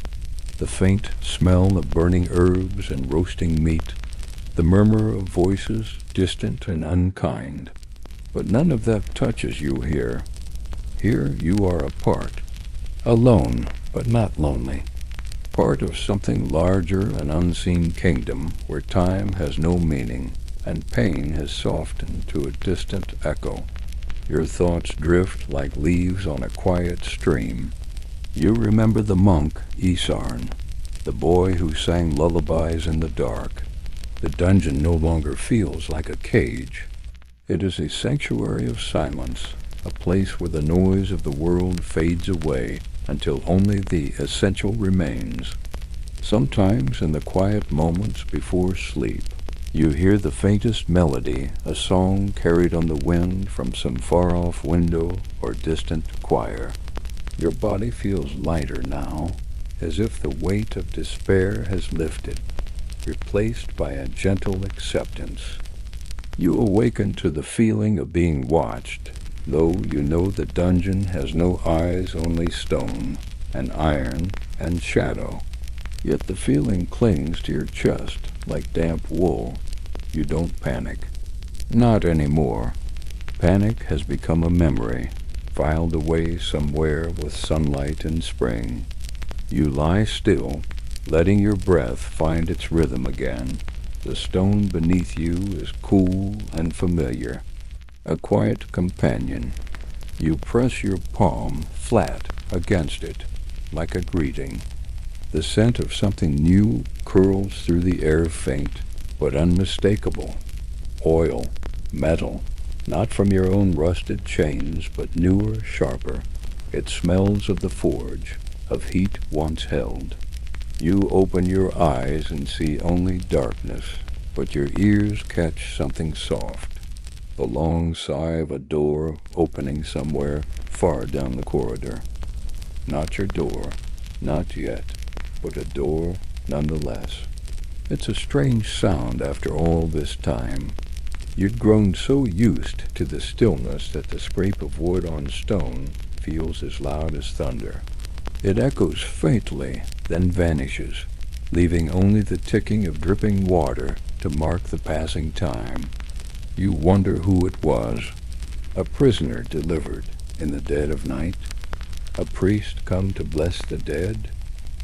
The faint smell of burning herbs and roasting meat, the murmur of voices distant and unkind. But none of that touches you here. Here you are apart, alone but not lonely, part of something larger, an unseen kingdom where time has no meaning and pain has softened to a distant echo. Your thoughts drift like leaves on a quiet stream. You remember the monk Isarn, the boy who sang lullabies in the dark. The dungeon no longer feels like a cage. It is a sanctuary of silence, a place where the noise of the world fades away until only the essential remains. Sometimes in the quiet moments before sleep, you hear the faintest melody, a song carried on the wind from some far-off window or distant choir. Your body feels lighter now, as if the weight of despair has lifted, replaced by a gentle acceptance. You awaken to the feeling of being watched, though you know the dungeon has no eyes, only stone, and iron, and shadow. Yet the feeling clings to your chest like damp wool. You don't panic. Not anymore. Panic has become a memory, filed away somewhere with sunlight in spring. You lie still, letting your breath find its rhythm again. The stone beneath you is cool and familiar, a quiet companion. You press your palm flat against it, like a greeting. The scent of something new curls through the air, faint but unmistakable. Oil, metal, not from your own rusted chains, but newer, sharper. It smells of the forge, of heat once held. You open your eyes and see only darkness, but your ears catch something soft. The long sigh of a door opening somewhere far down the corridor. Not your door, not yet, but a door nonetheless. It's a strange sound after all this time. You'd grown so used to the stillness that the scrape of wood on stone feels as loud as thunder. It echoes faintly, then vanishes, leaving only the ticking of dripping water to mark the passing time. You wonder who it was. A prisoner delivered in the dead of night? A priest come to bless the dead?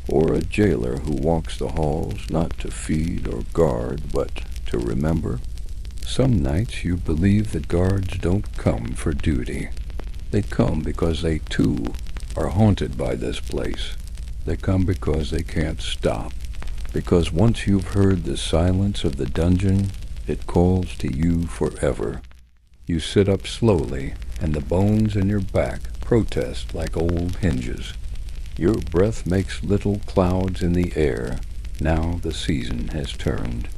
Or a jailer who walks the halls not to feed or guard, but to remember? Some nights you believe that guards don't come for duty. They come because they, too, are haunted by this place. They come because they can't stop. Because once you've heard the silence of the dungeon, it calls to you forever. You sit up slowly, and the bones in your back protest like old hinges. Your breath makes little clouds in the air. Now the season has turned.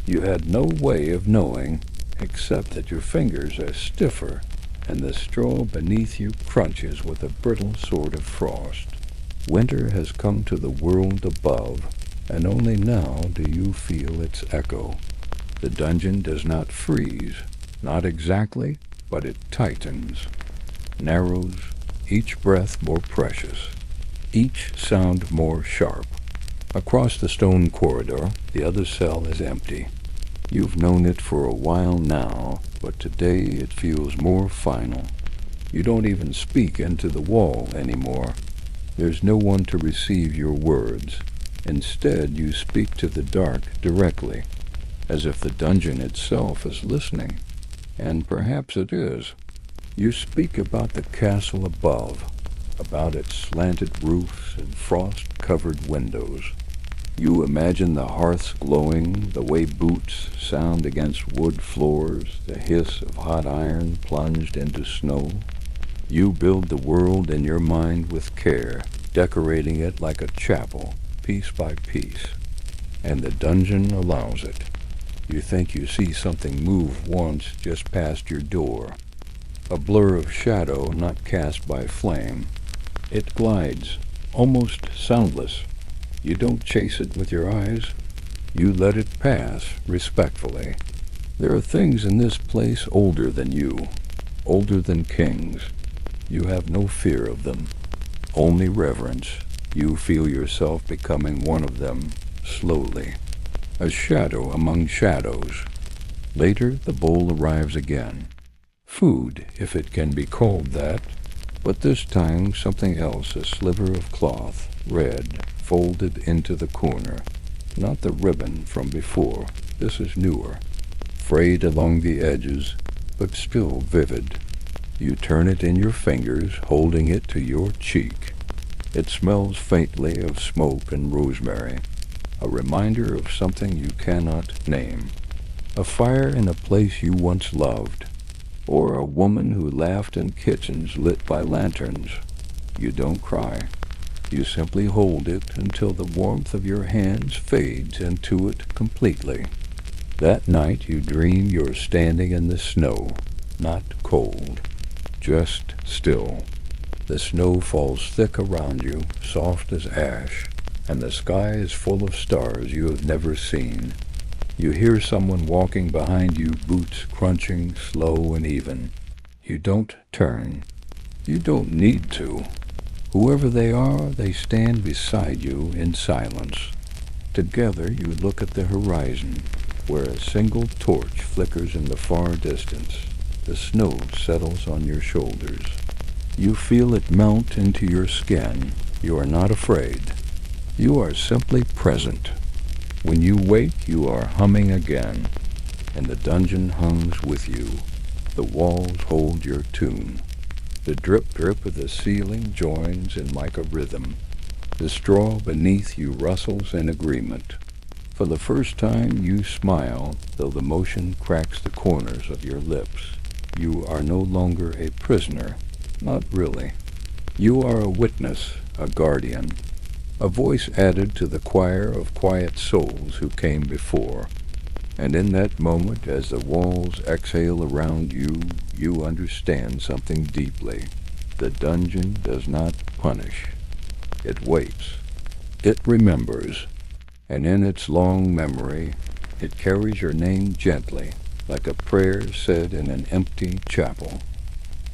You had no way of knowing, except that your fingers are stiffer, and the straw beneath you crunches with a brittle sort of frost. Winter has come to the world above, and only now do you feel its echo. The dungeon does not freeze, not exactly, but it tightens, narrows, each breath more precious, each sound more sharp. Across the stone corridor, the other cell is empty. You've known it for a while now, but today it feels more final. You don't even speak into the wall anymore. There's no one to receive your words. Instead, you speak to the dark directly, as if the dungeon itself is listening. And perhaps it is. You speak about the castle above, about its slanted roofs and frost-covered windows. You imagine the hearths glowing, the way boots sound against wood floors, the hiss of hot iron plunged into snow. You build the world in your mind with care, decorating it like a chapel, piece by piece. And the dungeon allows it. You think you see something move once just past your door. A blur of shadow not cast by flame. It glides, almost soundless. You don't chase it with your eyes. You let it pass respectfully. There are things in this place older than you, older than kings. You have no fear of them, only reverence. You feel yourself becoming one of them, slowly. A shadow among shadows. Later, the bowl arrives again. Food, if it can be called that, but this time something else, a sliver of cloth, red, folded into the corner. Not the ribbon from before. This is newer, frayed along the edges, but still vivid. You turn it in your fingers, holding it to your cheek. It smells faintly of smoke and rosemary, a reminder of something you cannot name. A fire in a place you once loved, or a woman who laughed in kitchens lit by lanterns. You don't cry. You simply hold it until the warmth of your hands fades into it completely. That night you dream you're standing in the snow, not cold, just still. The snow falls thick around you, soft as ash, and the sky is full of stars you have never seen. You hear someone walking behind you, boots crunching, slow and even. You don't turn. You don't need to. Whoever they are, they stand beside you in silence. Together you look at the horizon, where a single torch flickers in the far distance. The snow settles on your shoulders. You feel it melt into your skin. You are not afraid. You are simply present. When you wake, you are humming again, and the dungeon hums with you. The walls hold your tune. The drip-drip of the ceiling joins in like a rhythm. The straw beneath you rustles in agreement. For the first time you smile, though the motion cracks the corners of your lips. You are no longer a prisoner. Not really. You are a witness, a guardian, a voice added to the choir of quiet souls who came before. And in that moment, as the walls exhale around you, you understand something deeply. The dungeon does not punish. It waits. It remembers. And in its long memory, it carries your name gently, like a prayer said in an empty chapel.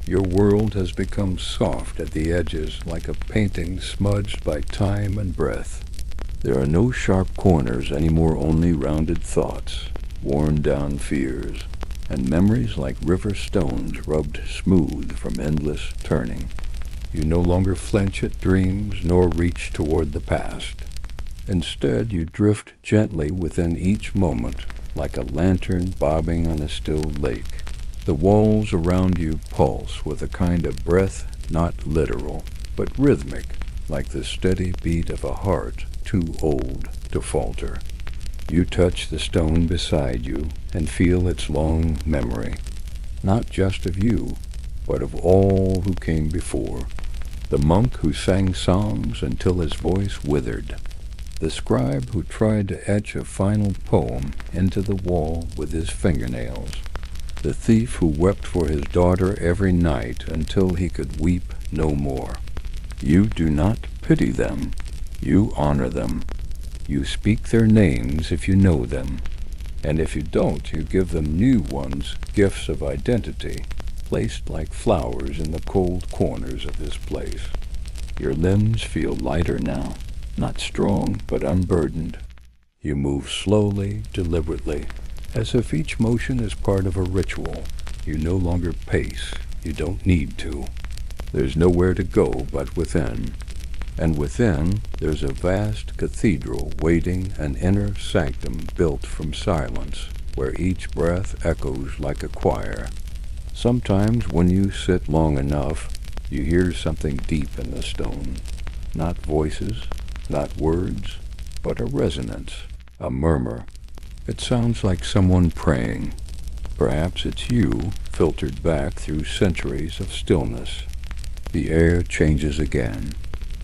Your world has become soft at the edges, like a painting smudged by time and breath. There are no sharp corners anymore, only rounded thoughts. worn-down fears, and memories like river stones rubbed smooth from endless turning. You no longer flinch at dreams nor reach toward the past. Instead, you drift gently within each moment, like a lantern bobbing on a still lake. The walls around you pulse with a kind of breath not literal, but rhythmic, like the steady beat of a heart too old to falter. You touch the stone beside you and feel its long memory, not just of you, but of all who came before. The monk who sang songs until his voice withered. The scribe who tried to etch a final poem into the wall with his fingernails. The thief who wept for his daughter every night until he could weep no more. You do not pity them. You honor them. You speak their names if you know them. And if you don't, you give them new ones, gifts of identity, placed like flowers in the cold corners of this place. Your limbs feel lighter now, not strong but unburdened. You move slowly, deliberately, as if each motion is part of a ritual. You no longer pace. You don't need to. There's nowhere to go but within. And within, there's a vast cathedral waiting, an inner sanctum built from silence, where each breath echoes like a choir. Sometimes when you sit long enough, you hear something deep in the stone. Not voices, not words, but a resonance, a murmur. It sounds like someone praying. Perhaps it's you, filtered back through centuries of stillness. The air changes again.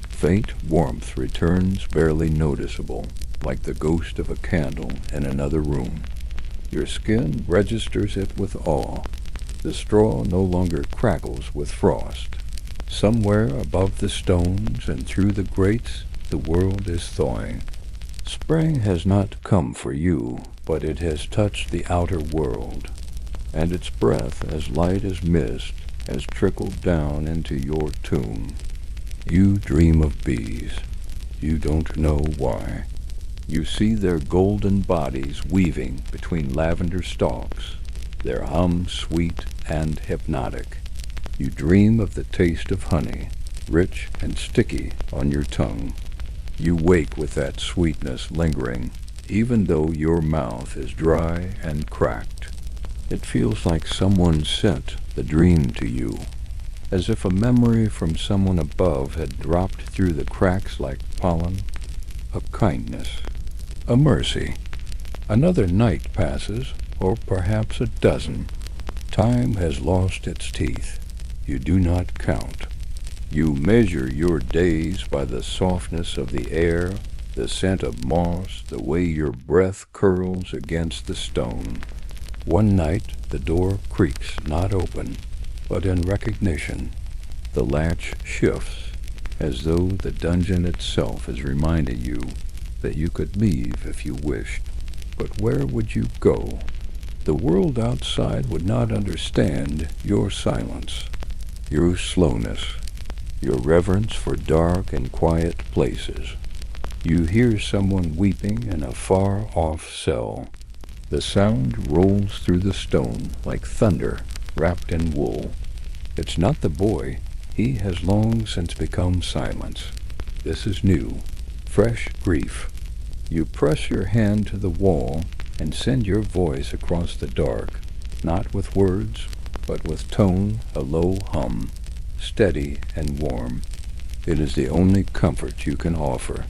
Faint warmth returns, barely noticeable, like the ghost of a candle in another room. Your skin registers it with awe. The straw no longer crackles with frost. Somewhere above the stones and through the grates, the world is thawing. Spring has not come for you, but it has touched the outer world, and its breath, as light as mist, has trickled down into your tomb. You dream of bees. You don't know why. You see their golden bodies weaving between lavender stalks, their hum sweet and hypnotic. You dream of the taste of honey, rich and sticky on your tongue. You wake with that sweetness lingering, even though your mouth is dry and cracked. It feels like someone sent the dream to you, as if a memory from someone above had dropped through the cracks like pollen. A kindness, a mercy. Another night passes, or perhaps a dozen. Time has lost its teeth. You do not count. You measure your days by the softness of the air, the scent of moss, the way your breath curls against the stone. One night the door creaks, not open, but in recognition. The latch shifts, as though the dungeon itself is reminding you that you could leave if you wished. But where would you go? The world outside would not understand your silence, your slowness, your reverence for dark and quiet places. You hear someone weeping in a far-off cell. The sound rolls through the stone like thunder wrapped in wool. It's not the boy. He has long since become silence. This is new, fresh grief. You press your hand to the wall and send your voice across the dark, not with words, but with tone, a low hum, steady and warm. It is the only comfort you can offer.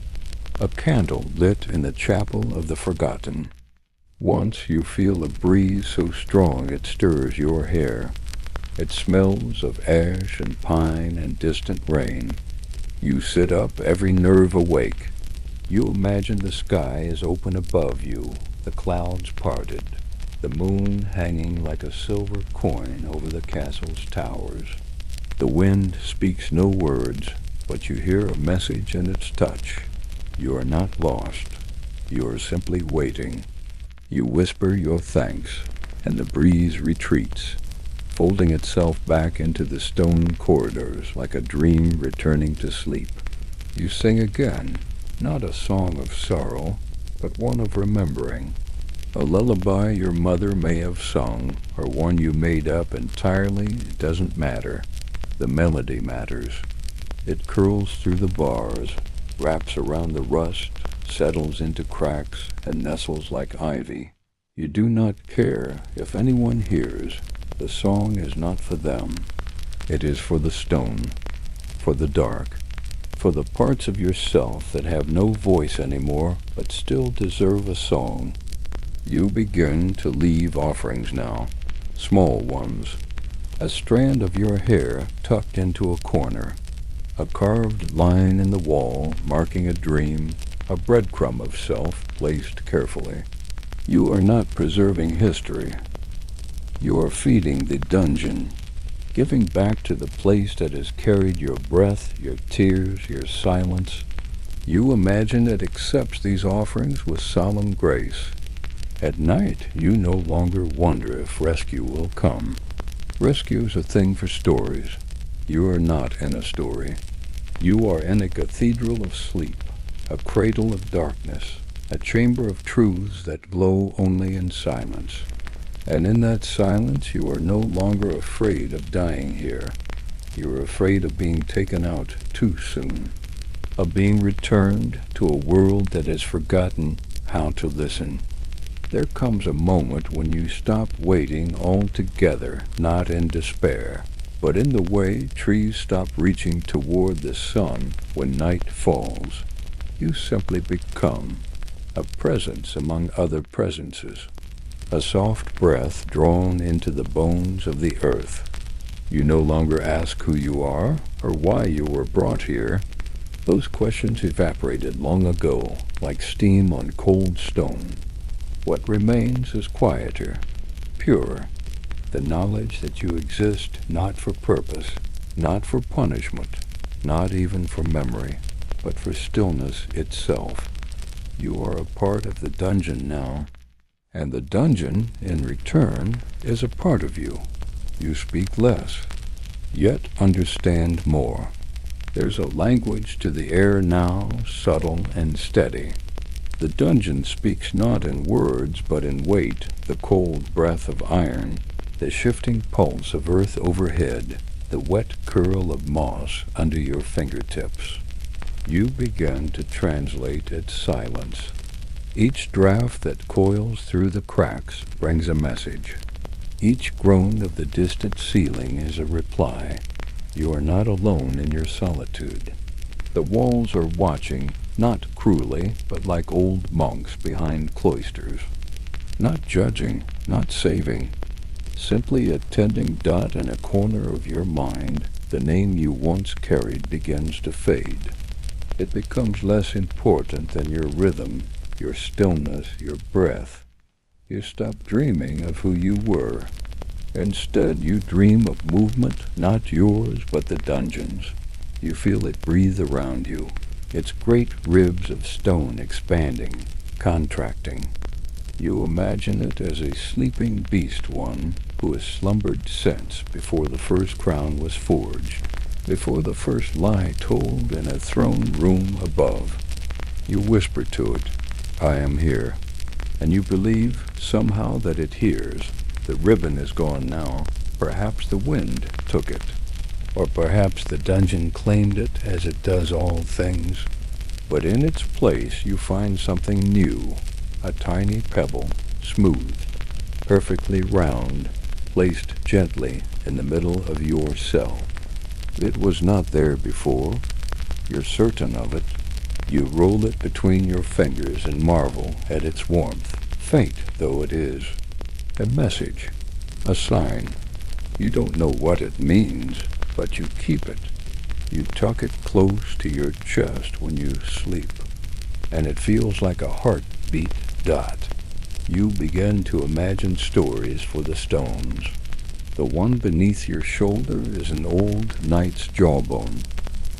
A candle lit in the chapel of the forgotten. Once you feel a breeze so strong it stirs your hair. It smells of ash and pine and distant rain. You sit up, every nerve awake. You imagine the sky is open above you, the clouds parted, the moon hanging like a silver coin over the castle's towers. The wind speaks no words, but you hear a message in its touch. You are not lost. You are simply waiting. You whisper your thanks, and the breeze retreats, folding itself back into the stone corridors like a dream returning to sleep. You sing again, not a song of sorrow, but one of remembering. A lullaby your mother may have sung, or one you made up entirely, it doesn't matter. The melody matters. It curls through the bars, wraps around the rust, settles into cracks, and nestles like ivy. You do not care if anyone hears. The song is not for them. It is for the stone, for the dark, for the parts of yourself that have no voice anymore but still deserve a song. You begin to leave offerings now, small ones. A strand of your hair tucked into a corner, a carved line in the wall marking a dream, a breadcrumb of self placed carefully. You are not preserving history. You are feeding the dungeon, giving back to the place that has carried your breath, your tears, your silence. You imagine it accepts these offerings with solemn grace. At night, you no longer wonder if rescue will come. Rescue is a thing for stories. You are not in a story. You are in a cathedral of sleep, a cradle of darkness, a chamber of truths that glow only in silence. And in that silence, you are no longer afraid of dying here. You are afraid of being taken out too soon, of being returned to a world that has forgotten how to listen. There comes a moment when you stop waiting altogether, not in despair, but in the way trees stop reaching toward the sun when night falls. You simply become a presence among other presences, a soft breath drawn into the bones of the earth. You no longer ask who you are or why you were brought here. Those questions evaporated long ago, like steam on cold stone. What remains is quieter, purer, the knowledge that you exist not for purpose, not for punishment, not even for memory, but for stillness itself. You are a part of the dungeon now, and the dungeon, in return, is a part of you. You speak less, yet understand more. There's a language to the air now, subtle and steady. The dungeon speaks not in words, but in weight, the cold breath of iron, the shifting pulse of earth overhead, the wet curl of moss under your fingertips. You begin to translate its silence. Each draft that coils through the cracks brings a message. Each groan of the distant ceiling is a reply. You are not alone in your solitude. The walls are watching, not cruelly, but like old monks behind cloisters. Not judging, not saving. Simply a tending dot in a corner of your mind, the name you once carried begins to fade. It becomes less important than your rhythm, your stillness, your breath. You stop dreaming of who you were. Instead, you dream of movement, not yours, but the dungeon's. You feel it breathe around you, its great ribs of stone expanding, contracting. You imagine it as a sleeping beast one who has slumbered since before the first crown was forged, before the first lie told in a throne room above. You whisper to it, "I am here," and you believe somehow that it hears. The ribbon is gone now. Perhaps the wind took it. Or perhaps the dungeon claimed it as it does all things. But in its place you find something new, a tiny pebble, smooth, perfectly round, placed gently in the middle of your cell. It was not there before. You're certain of it. You roll it between your fingers and marvel at its warmth, faint though it is. A message, a sign. You don't know what it means, but you keep it. You tuck it close to your chest when you sleep, and it feels like a heartbeat dot. You begin to imagine stories for the stones. The one beneath your shoulder is an old knight's jawbone.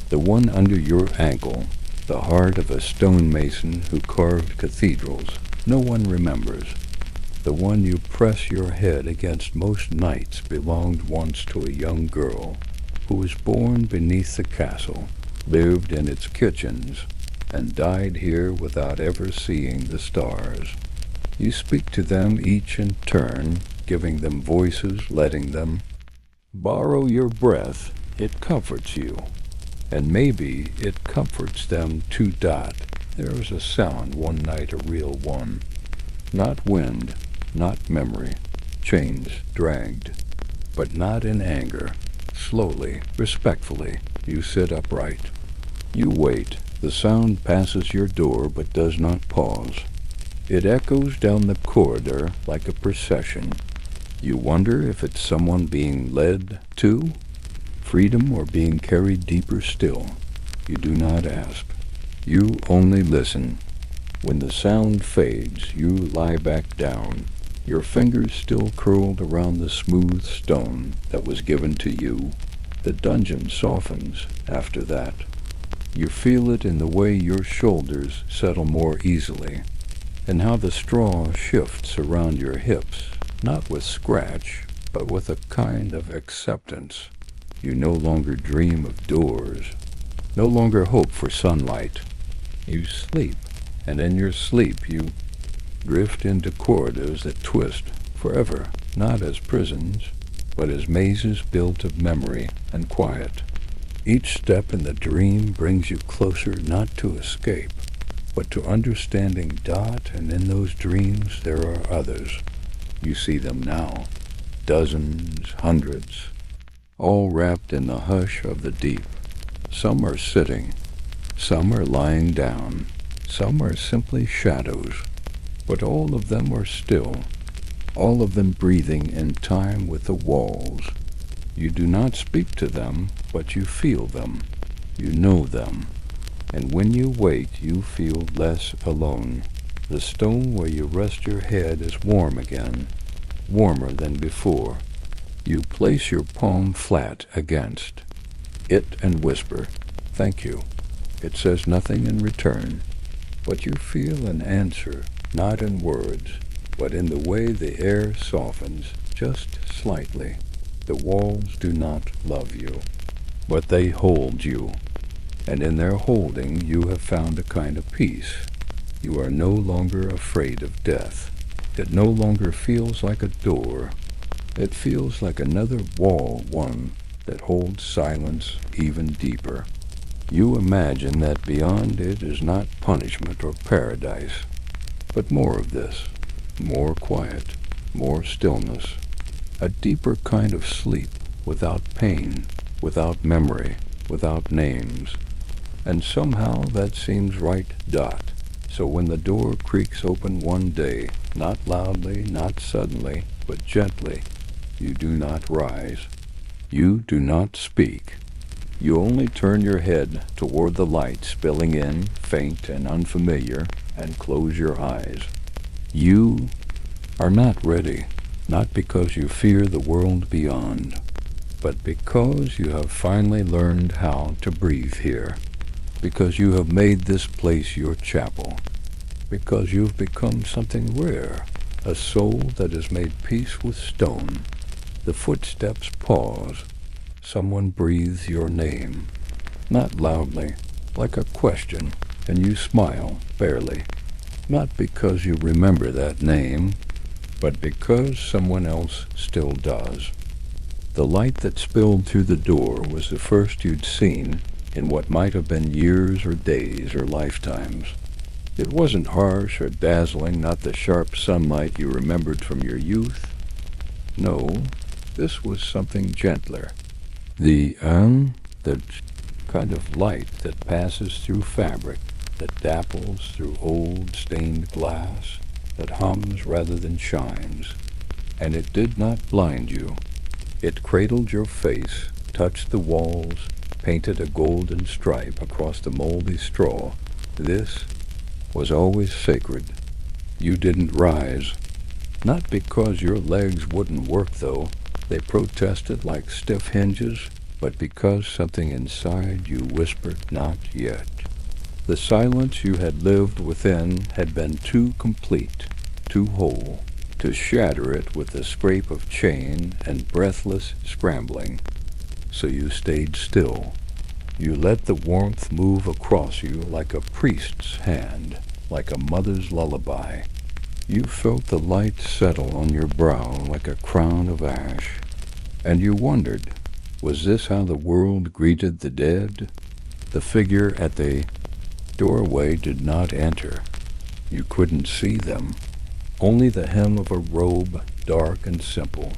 The one under your ankle, the heart of a stonemason who carved cathedrals, no one remembers. The one you press your head against most nights belonged once to a young girl who was born beneath the castle, lived in its kitchens, and died here without ever seeing the stars. You speak to them each in turn, giving them voices, letting them borrow your breath. It comforts you, and maybe it comforts them too. There was a sound one night, a real one. Not wind, not memory. Chains dragged, but not in anger. Slowly, respectfully, you sit upright. You wait. The sound passes your door but does not pause. It echoes down the corridor like a procession. You wonder if it's someone being led to freedom or being carried deeper still. You do not ask. You only listen. When the sound fades, you lie back down, your fingers still curled around the smooth stone that was given to you. The dungeon softens after that. You feel it in the way your shoulders settle more easily, and how the straw shifts around your hips, not with scratch, but with a kind of acceptance. You no longer dream of doors, no longer hope for sunlight. You sleep, and in your sleep you drift into corridors that twist forever, not as prisons, but as mazes built of memory and quiet. Each step in the dream brings you closer not to escape, but to understanding. And in those dreams there are others. You see them now, dozens, hundreds, all wrapped in the hush of the deep. Some are sitting, some are lying down, some are simply shadows, but all of them are still, all of them breathing in time with the walls. You do not speak to them, but you feel them, you know them, and when you wait you feel less alone. The stone where you rest your head is warm again, warmer than before. You place your palm flat against it and whisper, "Thank you." It says nothing in return, but you feel an answer, not in words, but in the way the air softens just slightly. The walls do not love you, but they hold you, and in their holding you have found a kind of peace. You are no longer afraid of death. It no longer feels like a door. It feels like another wall, one that holds silence even deeper. You imagine that beyond it is not punishment or paradise, but more of this, more quiet, more stillness, a deeper kind of sleep, without pain, without memory, without names. And somehow that seems right. So when the door creaks open one day, not loudly, not suddenly, but gently, you do not rise. You do not speak. You only turn your head toward the light spilling in, faint and unfamiliar, and close your eyes. You are not ready, not because you fear the world beyond, but because you have finally learned how to breathe here, because you have made this place your chapel, because you've become something rare, a soul that has made peace with stone. The footsteps pause. Someone breathes your name, not loudly, like a question, and you smile, barely, not because you remember that name, but because someone else still does. The light that spilled through the door was the first you'd seen in what might have been years or days or lifetimes. It wasn't harsh or dazzling, not the sharp sunlight you remembered from your youth. No, this was something gentler. The kind of light that passes through fabric, that dapples through old stained glass, that hums rather than shines. And it did not blind you. It cradled your face, touched the walls, painted a golden stripe across the moldy straw. This was always sacred. You didn't rise. Not because your legs wouldn't work, though. They protested like stiff hinges, but because something inside you whispered, "Not yet." The silence you had lived within had been too complete, too whole, to shatter it with the scrape of chain and breathless scrambling. So you stayed still. You let the warmth move across you like a priest's hand, like a mother's lullaby. You felt the light settle on your brow like a crown of ash, and you wondered, was this how the world greeted the dead? The figure at the doorway did not enter. You couldn't see them. Only the hem of a robe, dark and simple,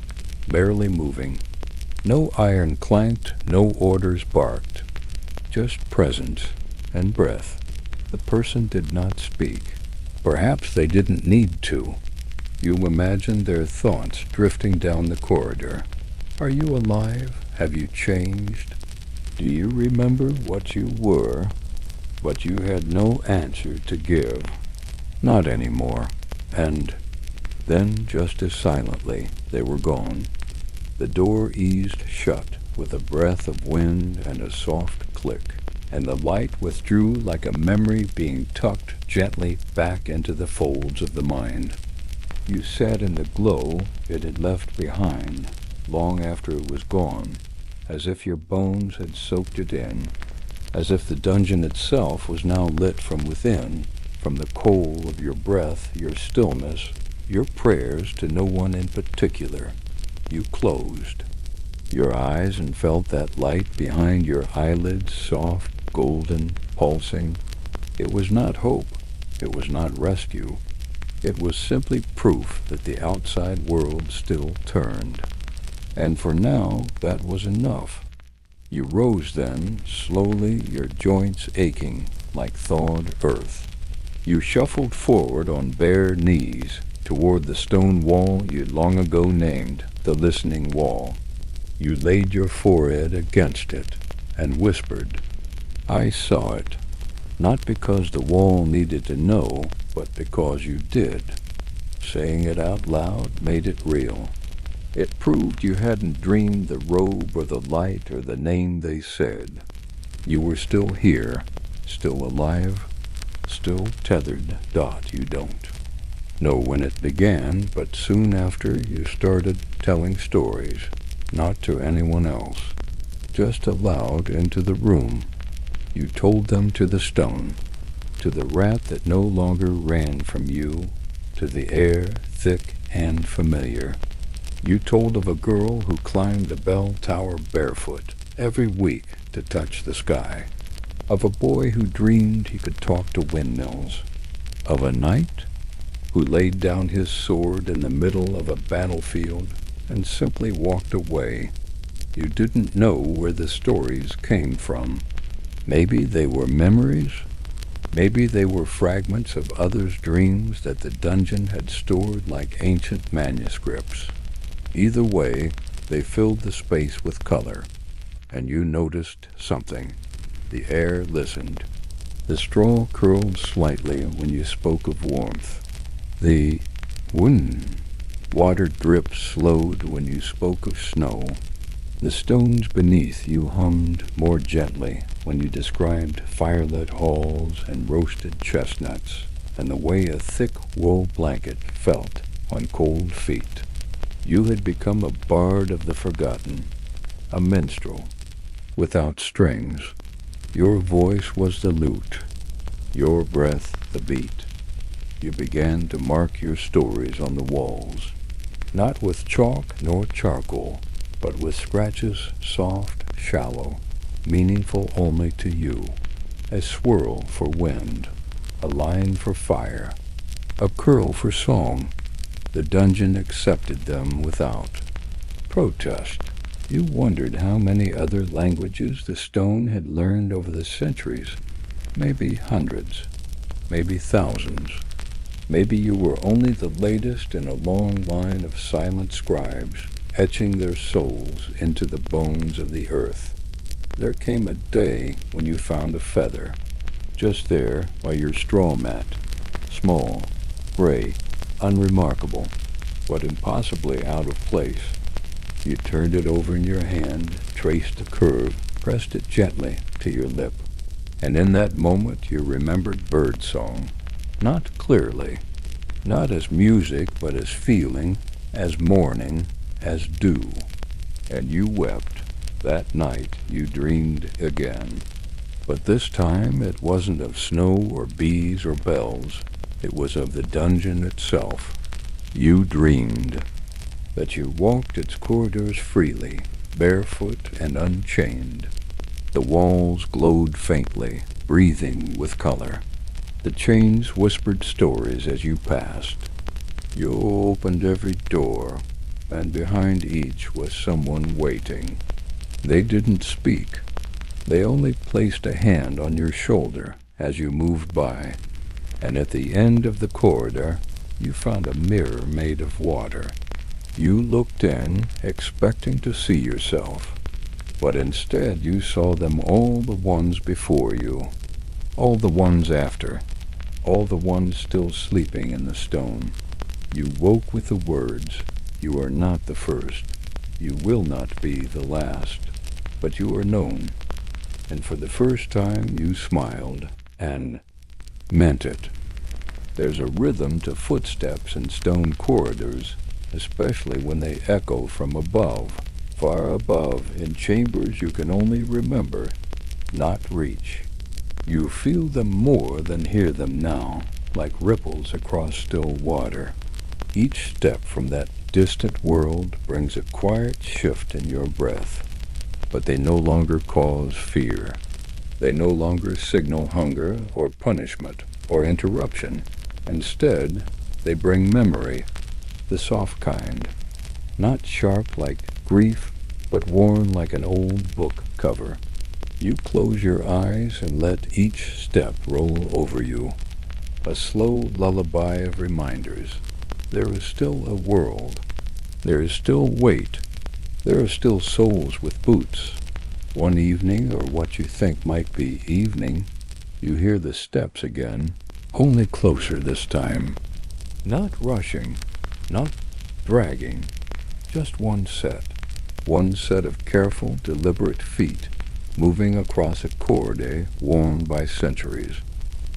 barely moving. No iron clanked, no orders barked. Just presence and breath. The person did not speak. Perhaps they didn't need to. You imagined their thoughts drifting down the corridor. Are you alive? Have you changed? Do you remember what you were? But you had no answer to give. Not anymore. And then, just as silently, they were gone. The door eased shut with a breath of wind and a soft click, and the light withdrew like a memory being tucked gently back into the folds of the mind. You sat in the glow it had left behind, long after it was gone, as if your bones had soaked it in, as if the dungeon itself was now lit from within, from the coal of your breath, your stillness, your prayers to no one in particular. You closed your eyes and felt that light behind your eyelids, soft, golden, pulsing. It was not hope. It was not rescue. It was simply proof that the outside world still turned. And for now, that was enough. You rose then, slowly, your joints aching like thawed earth. You shuffled forward on bare knees toward the stone wall you'd long ago named the listening wall. You laid your forehead against it and whispered, "I saw it," not because the wall needed to know, but because you did. Saying it out loud made it real. It proved you hadn't dreamed the robe or the light or the name they said. You were still here, still alive, still tethered. You don't know when it began, but soon after you started telling stories, not to anyone else, just aloud into the room. You told them to the stone, to the rat that no longer ran from you, to the air, thick and familiar. You told of a girl who climbed the bell tower barefoot every week to touch the sky, of a boy who dreamed he could talk to windmills, of a knight who laid down his sword in the middle of a battlefield and simply walked away. You didn't know where the stories came from. Maybe they were memories. Maybe they were fragments of others' dreams that the dungeon had stored like ancient manuscripts. Either way, they filled the space with color, and you noticed something. The air listened. The straw curled slightly when you spoke of warmth. The water drip slowed when you spoke of snow. The stones beneath you hummed more gently when you described firelit halls and roasted chestnuts, and the way a thick wool blanket felt on cold feet. You had become a bard of the forgotten, a minstrel, without strings. Your voice was the lute, your breath the beat. You began to mark your stories on the walls, not with chalk nor charcoal, but with scratches soft, shallow, meaningful only to you, a swirl for wind, a line for fire, a curl for song. The dungeon accepted them without protest. You wondered how many other languages the stone had learned over the centuries. Maybe hundreds, maybe thousands. Maybe you were only the latest in a long line of silent scribes, etching their souls into the bones of the earth. There came a day when you found a feather, just there by your straw mat, small, gray, unremarkable, but impossibly out of place. You turned it over in your hand, traced the curve, pressed it gently to your lip, and in that moment you remembered birdsong, not clearly, not as music, but as feeling, as mourning, as dew. And you wept. That night you dreamed again. But this time it wasn't of snow or bees or bells. It was of the dungeon itself. You dreamed that you walked its corridors freely, barefoot and unchained. The walls glowed faintly, breathing with color. The chains whispered stories as you passed. You opened every door, and behind each was someone waiting. They didn't speak. They only placed a hand on your shoulder as you moved by, and at the end of the corridor you found a mirror made of water. You looked in, expecting to see yourself, but instead you saw them all the ones before you, all the ones after, all the ones still sleeping in the stone. You woke with the words, "You are not the first, you will not be the last, but you are known." And for the first time you smiled, and meant it. There's a rhythm to footsteps in stone corridors, especially when they echo from above, far above, in chambers you can only remember, not reach. You feel them more than hear them now, like ripples across still water. Each step from that distant world brings a quiet shift in your breath, but they no longer cause fear. They no longer signal hunger or punishment or interruption. Instead, they bring memory, the soft kind, not sharp like grief, but worn like an old book cover. You close your eyes and let each step roll over you, a slow lullaby of reminders. There is still a world. There is still weight. There are still souls with boots. One evening, or what you think might be evening, you hear the steps again, only closer this time. Not rushing, not dragging, just one set of careful, deliberate feet moving across a corridor worn by centuries.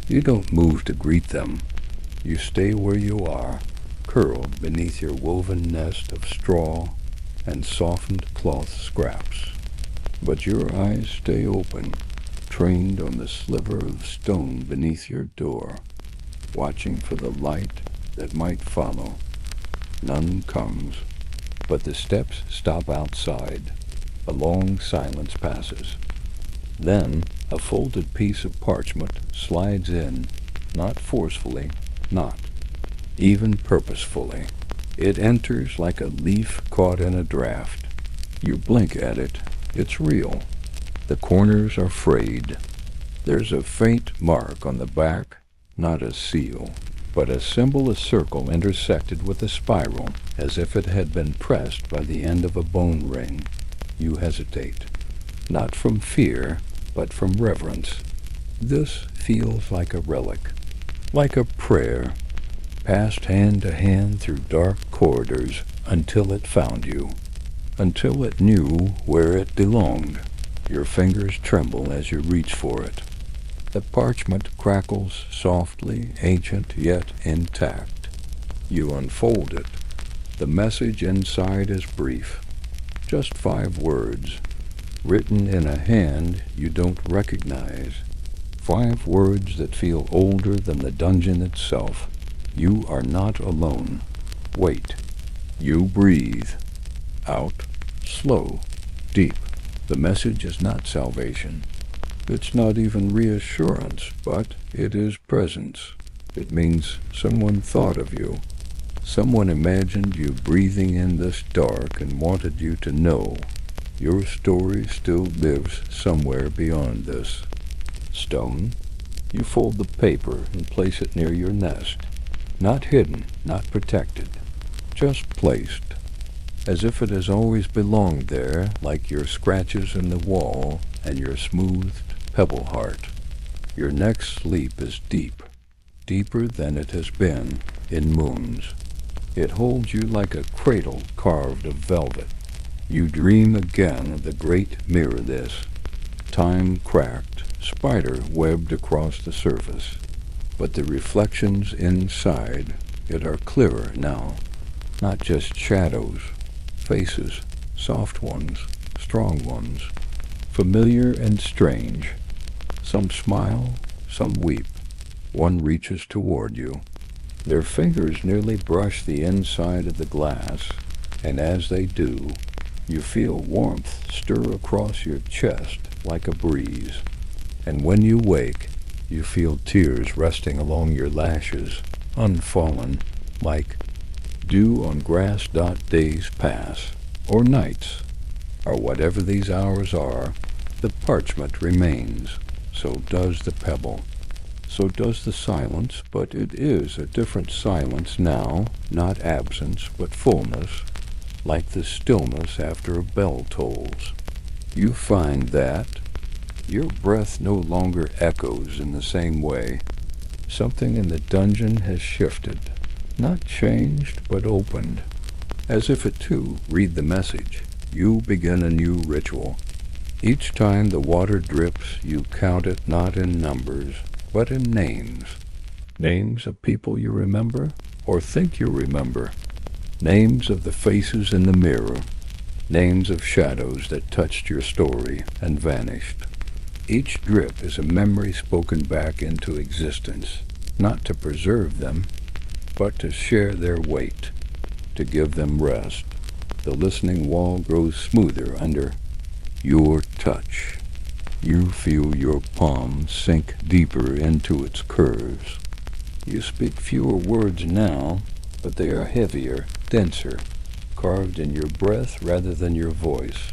You don't move to greet them. You stay where you are, curled beneath your woven nest of straw and softened cloth scraps. But your eyes stay open, trained on the sliver of stone beneath your door, watching for the light that might follow. None comes, but the steps stop outside. A long silence passes. Then a folded piece of parchment slides in, not forcefully, not even purposefully. It enters like a leaf caught in a draft. You blink at it. It's real. The corners are frayed. There's a faint mark on the back, not a seal, but a symbol, a circle intersected with a spiral, as if it had been pressed by the end of a bone ring. You hesitate, not from fear, but from reverence. This feels like a relic, like a prayer, passed hand to hand through dark corridors until it found you, until it knew where it belonged. Your fingers tremble as you reach for it. The parchment crackles softly, ancient yet intact. You unfold it. The message inside is brief, just 5 words, written in a hand you don't recognize. 5 words that feel older than the dungeon itself. You are not alone. Wait. You breathe. Out. Slow. Deep. The message is not salvation. It's not even reassurance, but it is presence. It means someone thought of you. Someone imagined you breathing in this dark and wanted you to know your story still lives somewhere beyond this. Stone. You fold the paper and place it near your nest. Not hidden, not protected, just placed, as if it has always belonged there, like your scratches in the wall and your smoothed pebble heart. Your next sleep is deep, deeper than it has been in moons. It holds you like a cradle carved of velvet. You dream again of the great mirror this, time cracked, spider webbed across the surface. But the reflections inside it are clearer now, not just shadows, faces, soft ones, strong ones, familiar and strange. Some smile, some weep. One reaches toward you. Their fingers nearly brush the inside of the glass, and as they do, you feel warmth stir across your chest like a breeze. And when you wake, you feel tears resting along your lashes, unfallen, like dew on grass. Days pass, or nights, or whatever these hours are, the parchment remains. So does the pebble. So does the silence, but it is a different silence now, not absence, but fullness, like the stillness after a bell tolls. You find that your breath no longer echoes in the same way. Something in the dungeon has shifted, not changed, but opened. As if it too read the message, you begin a new ritual. Each time the water drips, you count it not in numbers, but in names. Names of people you remember, or think you remember. Names of the faces in the mirror. Names of shadows that touched your story and vanished. Each drip is a memory spoken back into existence, not to preserve them, but to share their weight, to give them rest. The listening wall grows smoother under your touch. You feel your palm sink deeper into its curves. You speak fewer words now, but they are heavier, denser, carved in your breath rather than your voice.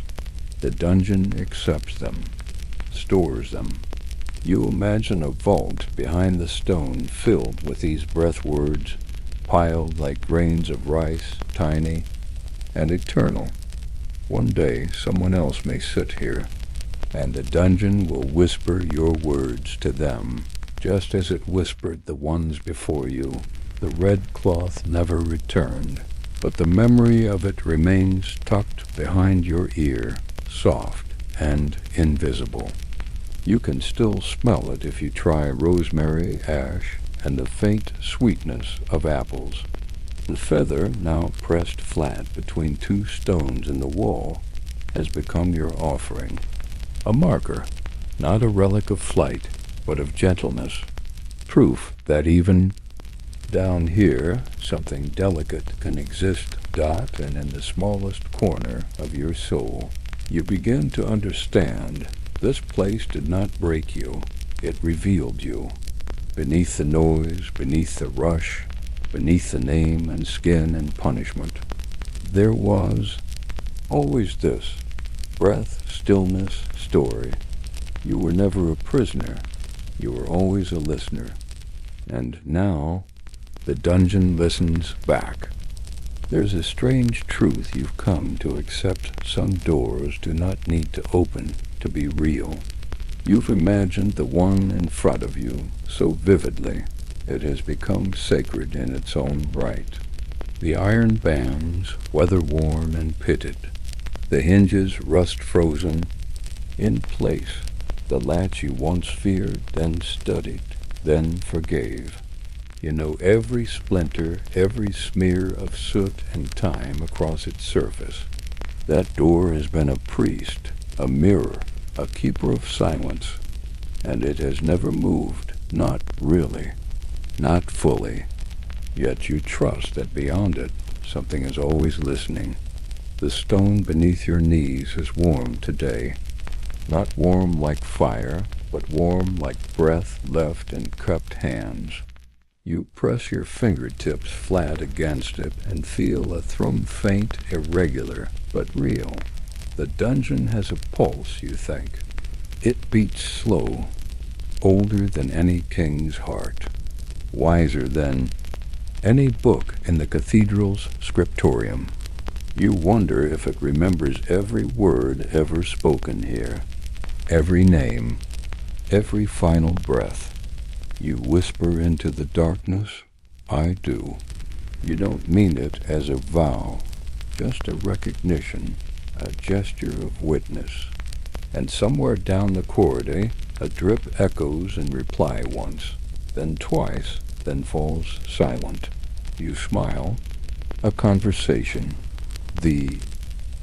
The dungeon accepts them, stores them. You imagine a vault behind the stone filled with these breath words, piled like grains of rice, tiny and eternal. One day someone else may sit here, and the dungeon will whisper your words to them, just as it whispered the ones before you. The red cloth never returned, but the memory of it remains tucked behind your ear, soft and invisible. You can still smell it if you try rosemary, ash, and the faint sweetness of apples. The feather, now pressed flat between two stones in the wall, has become your offering. A marker, not a relic of flight, but of gentleness. Proof that even down here, something delicate can exist, and in the smallest corner of your soul. You begin to understand. This place did not break you. It revealed you. Beneath the noise, beneath the rush, beneath the name and skin and punishment, there was always this breath, stillness, story. You were never a prisoner. You were always a listener. And now, the dungeon listens back. There's a strange truth you've come to accept. Some doors do not need to open to be real. You've imagined the one in front of you so vividly, it has become sacred in its own right. The iron bands, weather-worn and pitted, the hinges rust-frozen, in place, the latch you once feared, then studied, then forgave. You know every splinter, every smear of soot and time across its surface. That door has been a priest, a mirror, a keeper of silence, and it has never moved, not really, not fully. Yet you trust that beyond it, something is always listening. The stone beneath your knees is warm today, not warm like fire, but warm like breath left in cupped hands. You press your fingertips flat against it and feel a thrum faint, irregular, but real. The dungeon has a pulse, you think. It beats slow, older than any king's heart, wiser than any book in the cathedral's scriptorium. You wonder if it remembers every word ever spoken here, every name, every final breath. You whisper into the darkness, I do. You don't mean it as a vow, just a recognition, a gesture of witness. And somewhere down the corridor, a drip echoes in reply once, then twice, then falls silent. You smile. A conversation. The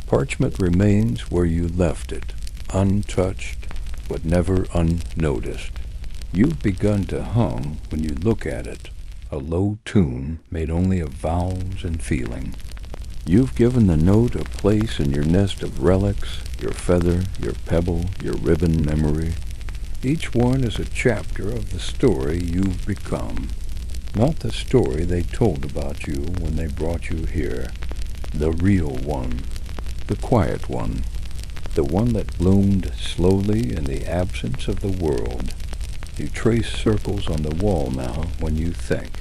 parchment remains where you left it, untouched, but never unnoticed. You've begun to hum when you look at it, a low tune made only of vowels and feeling. You've given the note a place in your nest of relics, your feather, your pebble, your ribbon memory. Each one is a chapter of the story you've become, not the story they told about you when they brought you here. The real one, the quiet one, the one that bloomed slowly in the absence of the world. You trace circles on the wall now when you think,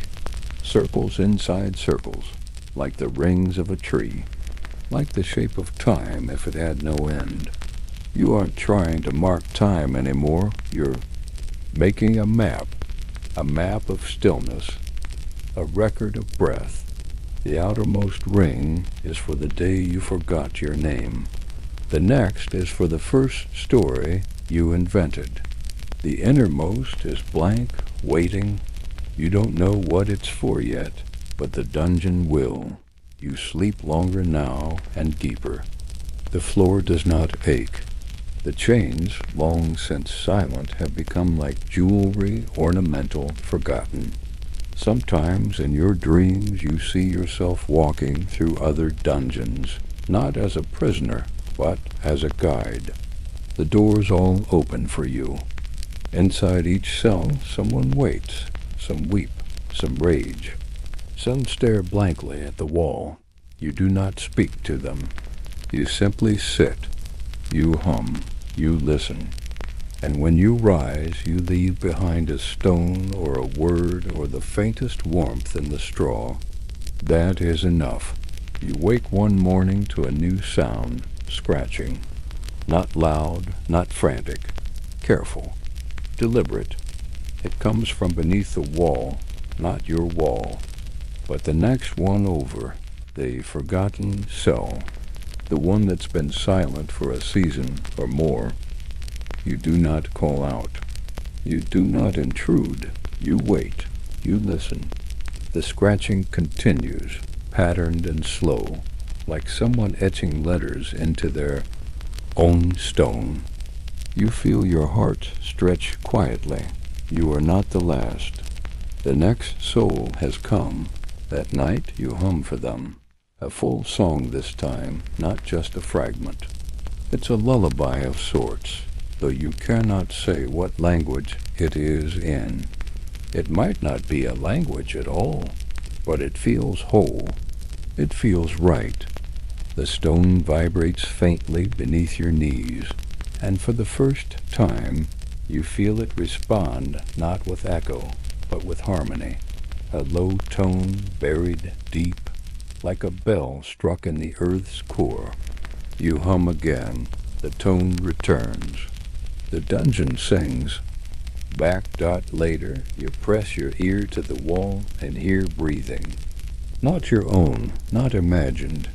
circles inside circles, like the rings of a tree, like the shape of time if it had no end. You aren't trying to mark time anymore. You're making a map of stillness, a record of breath. The outermost ring is for the day you forgot your name. The next is for the first story you invented. The innermost is blank, waiting. You don't know what it's for yet, but the dungeon will. You sleep longer now and deeper. The floor does not ache. The chains, long since silent, have become like jewelry, ornamental, forgotten. Sometimes in your dreams you see yourself walking through other dungeons, not as a prisoner, but as a guide. The doors all open for you. Inside each cell someone waits, some weep, some rage. Some stare blankly at the wall. You do not speak to them. You simply sit. You hum. You listen. And when you rise, you leave behind a stone or a word or the faintest warmth in the straw. That is enough. You wake one morning to a new sound, scratching. Not loud, not frantic. Careful. Deliberate. It comes from beneath the wall, not your wall, but the next one over, the forgotten cell, the one that's been silent for a season or more. You do not call out. You do not intrude. You wait. You listen. The scratching continues, patterned and slow, like someone etching letters into their own stone. You feel your heart stretch quietly. You are not the last. The next soul has come. That night you hum for them. A full song this time, not just a fragment. It's a lullaby of sorts, though you cannot say what language it is in. It might not be a language at all, but it feels whole. It feels right. The stone vibrates faintly beneath your knees, and for the first time you feel it respond not with echo, but with harmony. A low tone buried deep, like a bell struck in the earth's core. You hum again. The tone returns. The dungeon sings. Later, you press your ear to the wall and hear breathing. Not your own, not imagined.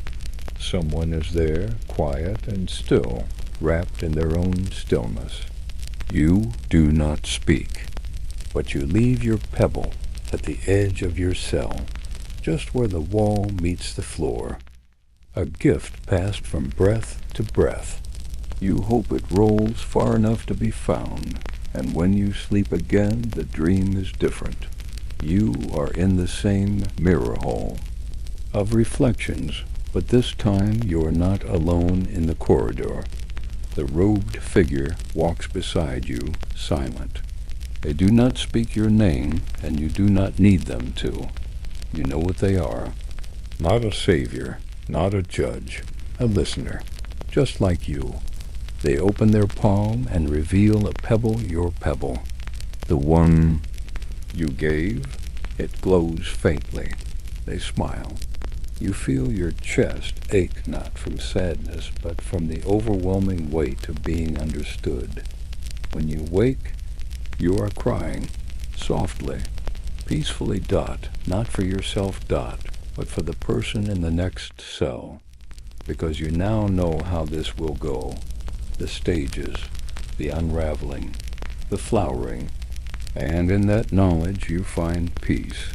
Someone is there, quiet and still, wrapped in their own stillness. You do not speak, but you leave your pebble at the edge of your cell, just where the wall meets the floor. A gift passed from breath to breath. You hope it rolls far enough to be found, and when you sleep again, the dream is different. You are in the same mirror hall of reflections, but this time you are not alone in the corridor. The robed figure walks beside you, silent. They do not speak your name, and you do not need them to. You know what they are. Not a savior, not a judge, a listener, just like you. They open their palm and reveal a pebble, your pebble. The one you gave, it glows faintly. They smile. You feel your chest ache not from sadness, but from the overwhelming weight of being understood. When you wake, you are crying, softly, peacefully not for yourself but for the person in the next cell, because you now know how this will go. The stages, the unraveling, the flowering, and in that knowledge you find peace.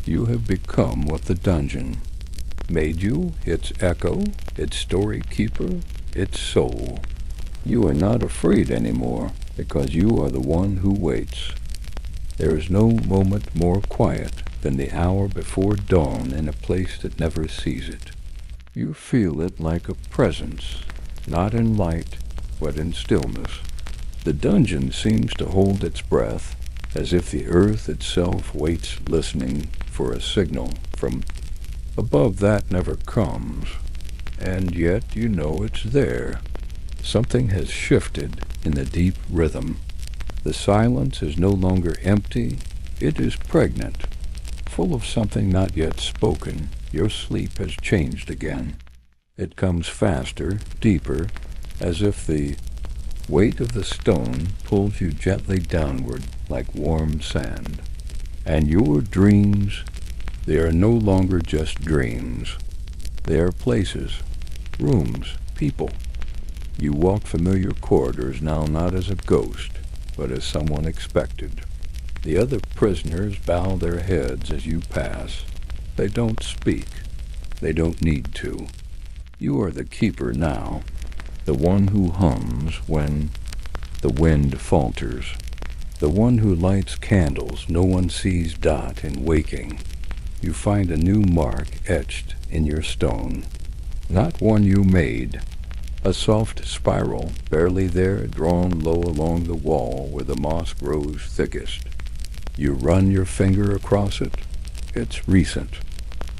You have become what the dungeon made you, its echo, its story keeper, its soul. You are not afraid anymore, because you are the one who waits. There is no moment more quiet than the hour before dawn in a place that never sees it. You feel it like a presence, not in light, but in stillness. The dungeon seems to hold its breath, as if the earth itself waits listening for a signal from above that never comes. And yet you know it's there. Something has shifted in the deep rhythm. The silence is no longer empty, it is pregnant, full of something not yet spoken. Your sleep has changed again. It comes faster, deeper, as if the weight of the stone pulls you gently downward like warm sand. And your dreams, they are no longer just dreams. They are places, rooms, people. You walk familiar corridors now not as a ghost, but as someone expected. The other prisoners bow their heads as you pass. They don't speak. They don't need to. You are the keeper now, the one who hums when the wind falters, the one who lights candles no one sees dot in waking. You find a new mark etched in your stone, not one you made, a soft spiral barely there, drawn low along the wall where the moss grows thickest. You run your finger across it. It's recent.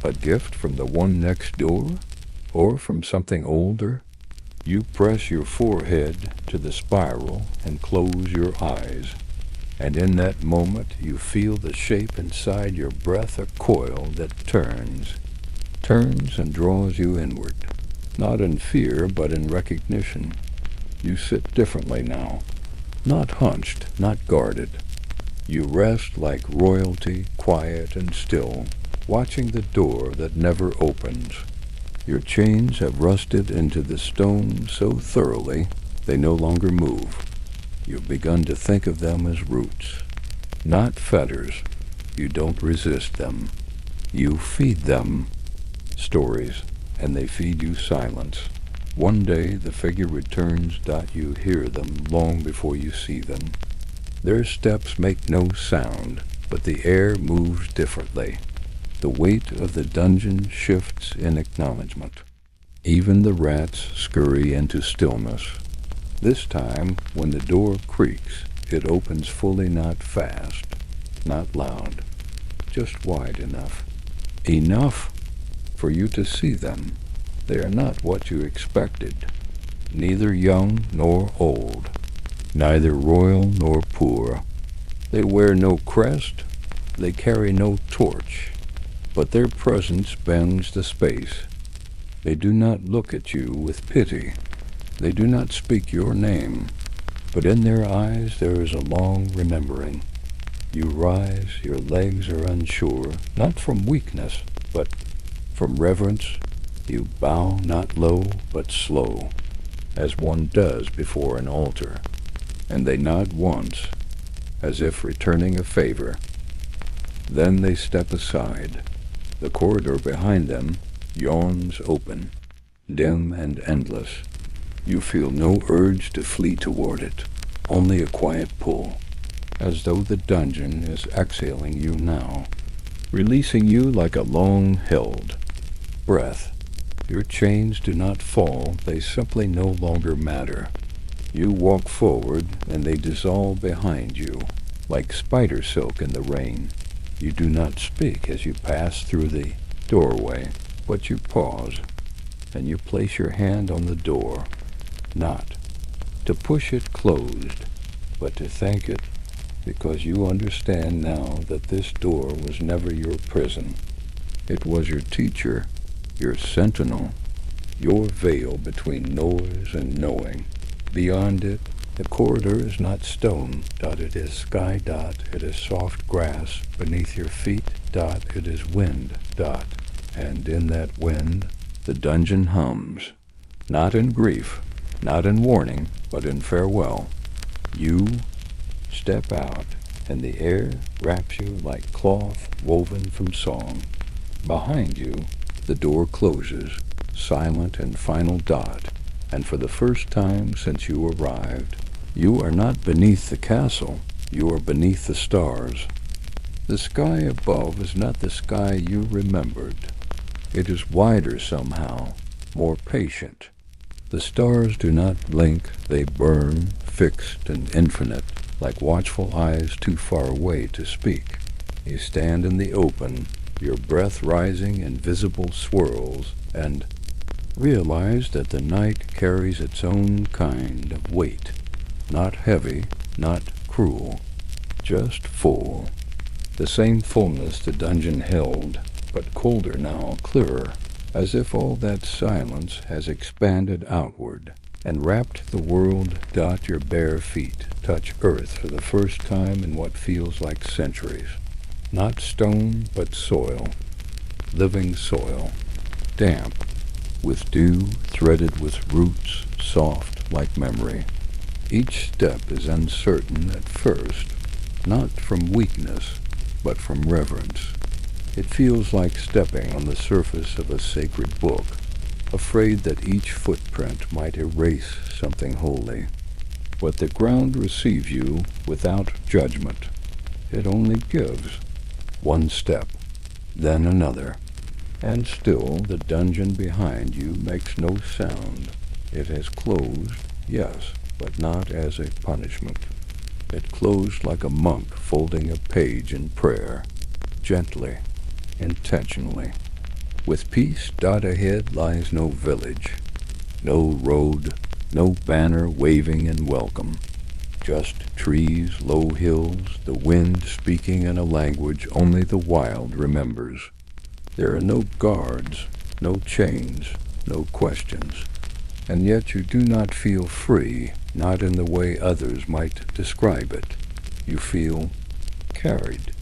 A gift from the one next door? Or from something older? You press your forehead to the spiral and close your eyes. And in that moment you feel the shape inside your breath, a coil that turns and draws you inward. Not in fear, but in recognition. You sit differently now. Not hunched, not guarded. You rest like royalty, quiet and still, watching the door that never opens. Your chains have rusted into the stone so thoroughly they no longer move. You've begun to think of them as roots, not fetters. You don't resist them. You feed them stories, and they feed you silence. One day the figure returns. You hear them long before you see them. Their steps make no sound, but the air moves differently. The weight of the dungeon shifts in acknowledgement. Even the rats scurry into stillness. This time, when the door creaks, it opens fully, not fast, not loud, just wide enough. Enough for you to see them. They are not what you expected, neither young nor old, neither royal nor poor. They wear no crest, they carry no torch, but their presence bends the space. They do not look at you with pity. They do not speak your name, but in their eyes there is a long remembering. You rise, your legs are unsure, not from weakness, but from reverence. You bow not low, but slow, as one does before an altar, and they nod once, as if returning a favor. Then they step aside. The corridor behind them yawns open, dim and endless. You feel no urge to flee toward it, only a quiet pull, as though the dungeon is exhaling you now, releasing you like a long-held breath. Your chains do not fall, they simply no longer matter. You walk forward, and they dissolve behind you, like spider silk in the rain. You do not speak as you pass through the doorway, but you pause, and you place your hand on the door, not to push it closed, but to thank it, because you understand now that this door was never your prison. It was your teacher, your sentinel, your veil between noise and knowing. Beyond it, the corridor is not stone. It is sky. It is soft grass beneath your feet. It is wind. And in that wind, the dungeon hums, not in grief, not in warning, but in farewell. You step out, and the air wraps you like cloth woven from song. Behind you, the door closes, silent and final. And for the first time since you arrived, you are not beneath the castle, you are beneath the stars. The sky above is not the sky you remembered. It is wider somehow, more patient. The stars do not blink, they burn, fixed and infinite, like watchful eyes too far away to speak. You stand in the open, your breath rising in visible swirls, and realize that the night carries its own kind of weight. Not heavy, not cruel, just full. The same fullness the dungeon held, but colder now, clearer, as if all that silence has expanded outward and wrapped the world. Your bare feet touch earth for the first time in what feels like centuries. Not stone, but soil, living soil, damp, with dew threaded with roots soft like memory. Each step is uncertain at first, not from weakness, but from reverence. It feels like stepping on the surface of a sacred book, afraid that each footprint might erase something holy. But the ground receives you without judgment. It only gives. One step, then another. And still the dungeon behind you makes no sound. It has closed, yes, but not as a punishment. It closed like a monk folding a page in prayer, gently, intentionally. With peace ahead lies no village, no road, no banner waving in welcome. Just trees, low hills, the wind speaking in a language only the wild remembers. There are no guards, no chains, no questions. And yet you do not feel free, not in the way others might describe it. You feel carried.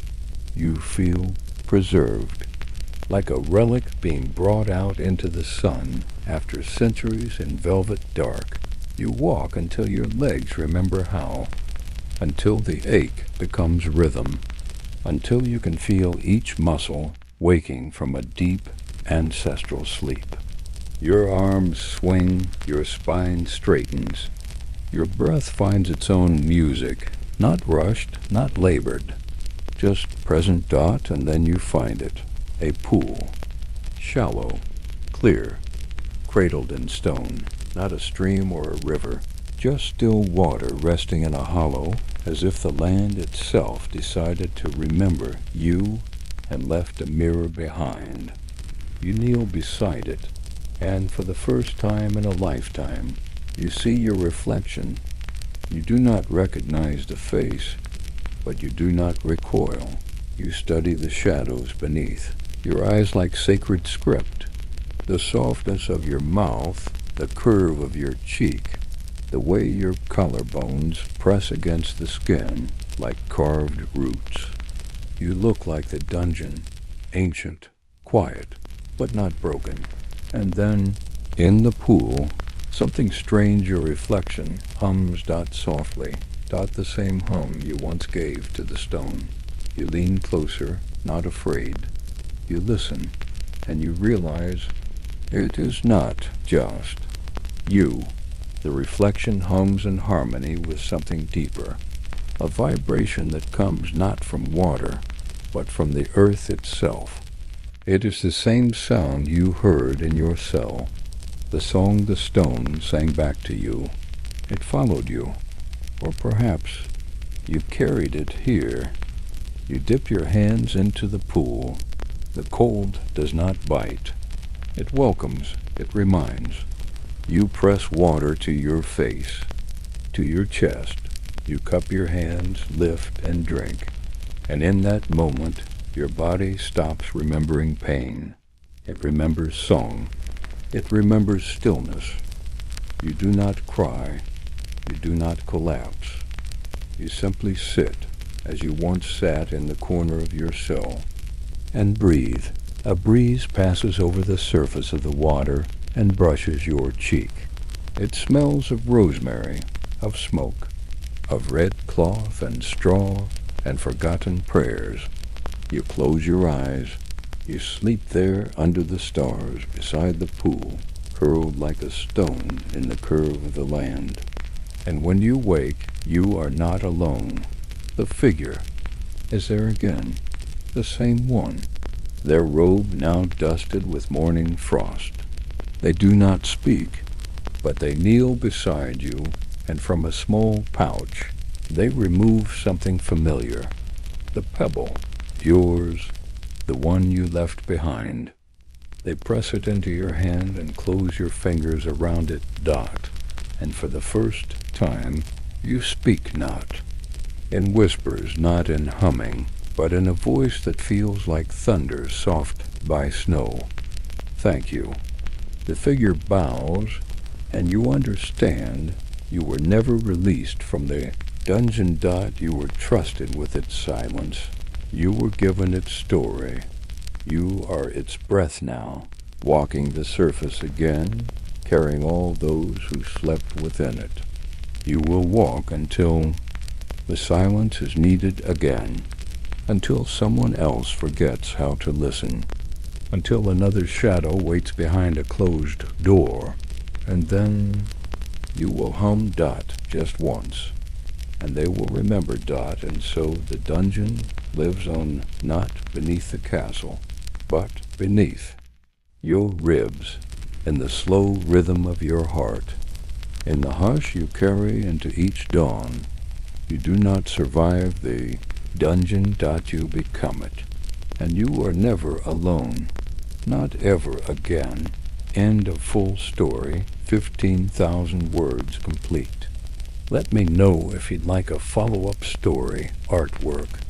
You feel preserved, like a relic being brought out into the sun after centuries in velvet dark. You walk until your legs remember how, until the ache becomes rhythm, until you can feel each muscle waking from a deep ancestral sleep. Your arms swing, your spine straightens. Your breath finds its own music, not rushed, not labored. Just present and then you find it. A pool. Shallow, clear, cradled in stone. Not a stream or a river. Just still water resting in a hollow, as if the land itself decided to remember you and left a mirror behind. You kneel beside it, and for the first time in a lifetime, you see your reflection. You do not recognize the face, but you do not recoil. You study the shadows beneath, your eyes like sacred script, the softness of your mouth, the curve of your cheek, the way your collarbones press against the skin like carved roots. You look like the dungeon, ancient, quiet, but not broken. And then, in the pool, something strange your reflection hums softly, the same hum you once gave to the stone. You lean closer, not afraid. You listen, and you realize it is not just you. The reflection hums in harmony with something deeper, a vibration that comes not from water, but from the earth itself. It is the same sound you heard in your cell, the song the stone sang back to you. It followed you, or perhaps you carried it here. You dip your hands into the pool. The cold does not bite. It welcomes, it reminds. You press water to your face, to your chest. You cup your hands, lift, and drink. And in that moment, your body stops remembering pain. It remembers song. It remembers stillness. You do not cry. You do not collapse. You simply sit, as you once sat in the corner of your cell, and breathe. A breeze passes over the surface of the water and brushes your cheek. It smells of rosemary, of smoke, of red cloth and straw and forgotten prayers. You close your eyes. You sleep there under the stars beside the pool, curled like a stone in the curve of the land. And when you wake, you are not alone. The figure is there again, the same one, their robe now dusted with morning frost. They do not speak, but they kneel beside you, and from a small pouch they remove something familiar, the pebble, yours, the one you left behind. They press it into your hand and close your fingers around it, Dot, and for the first time you speak not, in whispers, not in humming, but in a voice that feels like thunder soft by snow. Thank you. The figure bows, and you understand you were never released from the dungeon. Dot, you were trusted with its silence. You were given its story. You are its breath now, walking the surface again, carrying all those who slept within it. You will walk until the silence is needed again, until someone else forgets how to listen, until another shadow waits behind a closed door, and then you will hum Dot just once, and they will remember Dot, and so the dungeon lives on, not beneath the castle, but beneath your ribs, in the slow rhythm of your heart, in the hush you carry into each dawn. You do not survive the dungeon. Dot, you become it, and you are never alone, not ever again. End of full story, 15,000 words complete. Let me know if you'd like a follow-up story, artwork,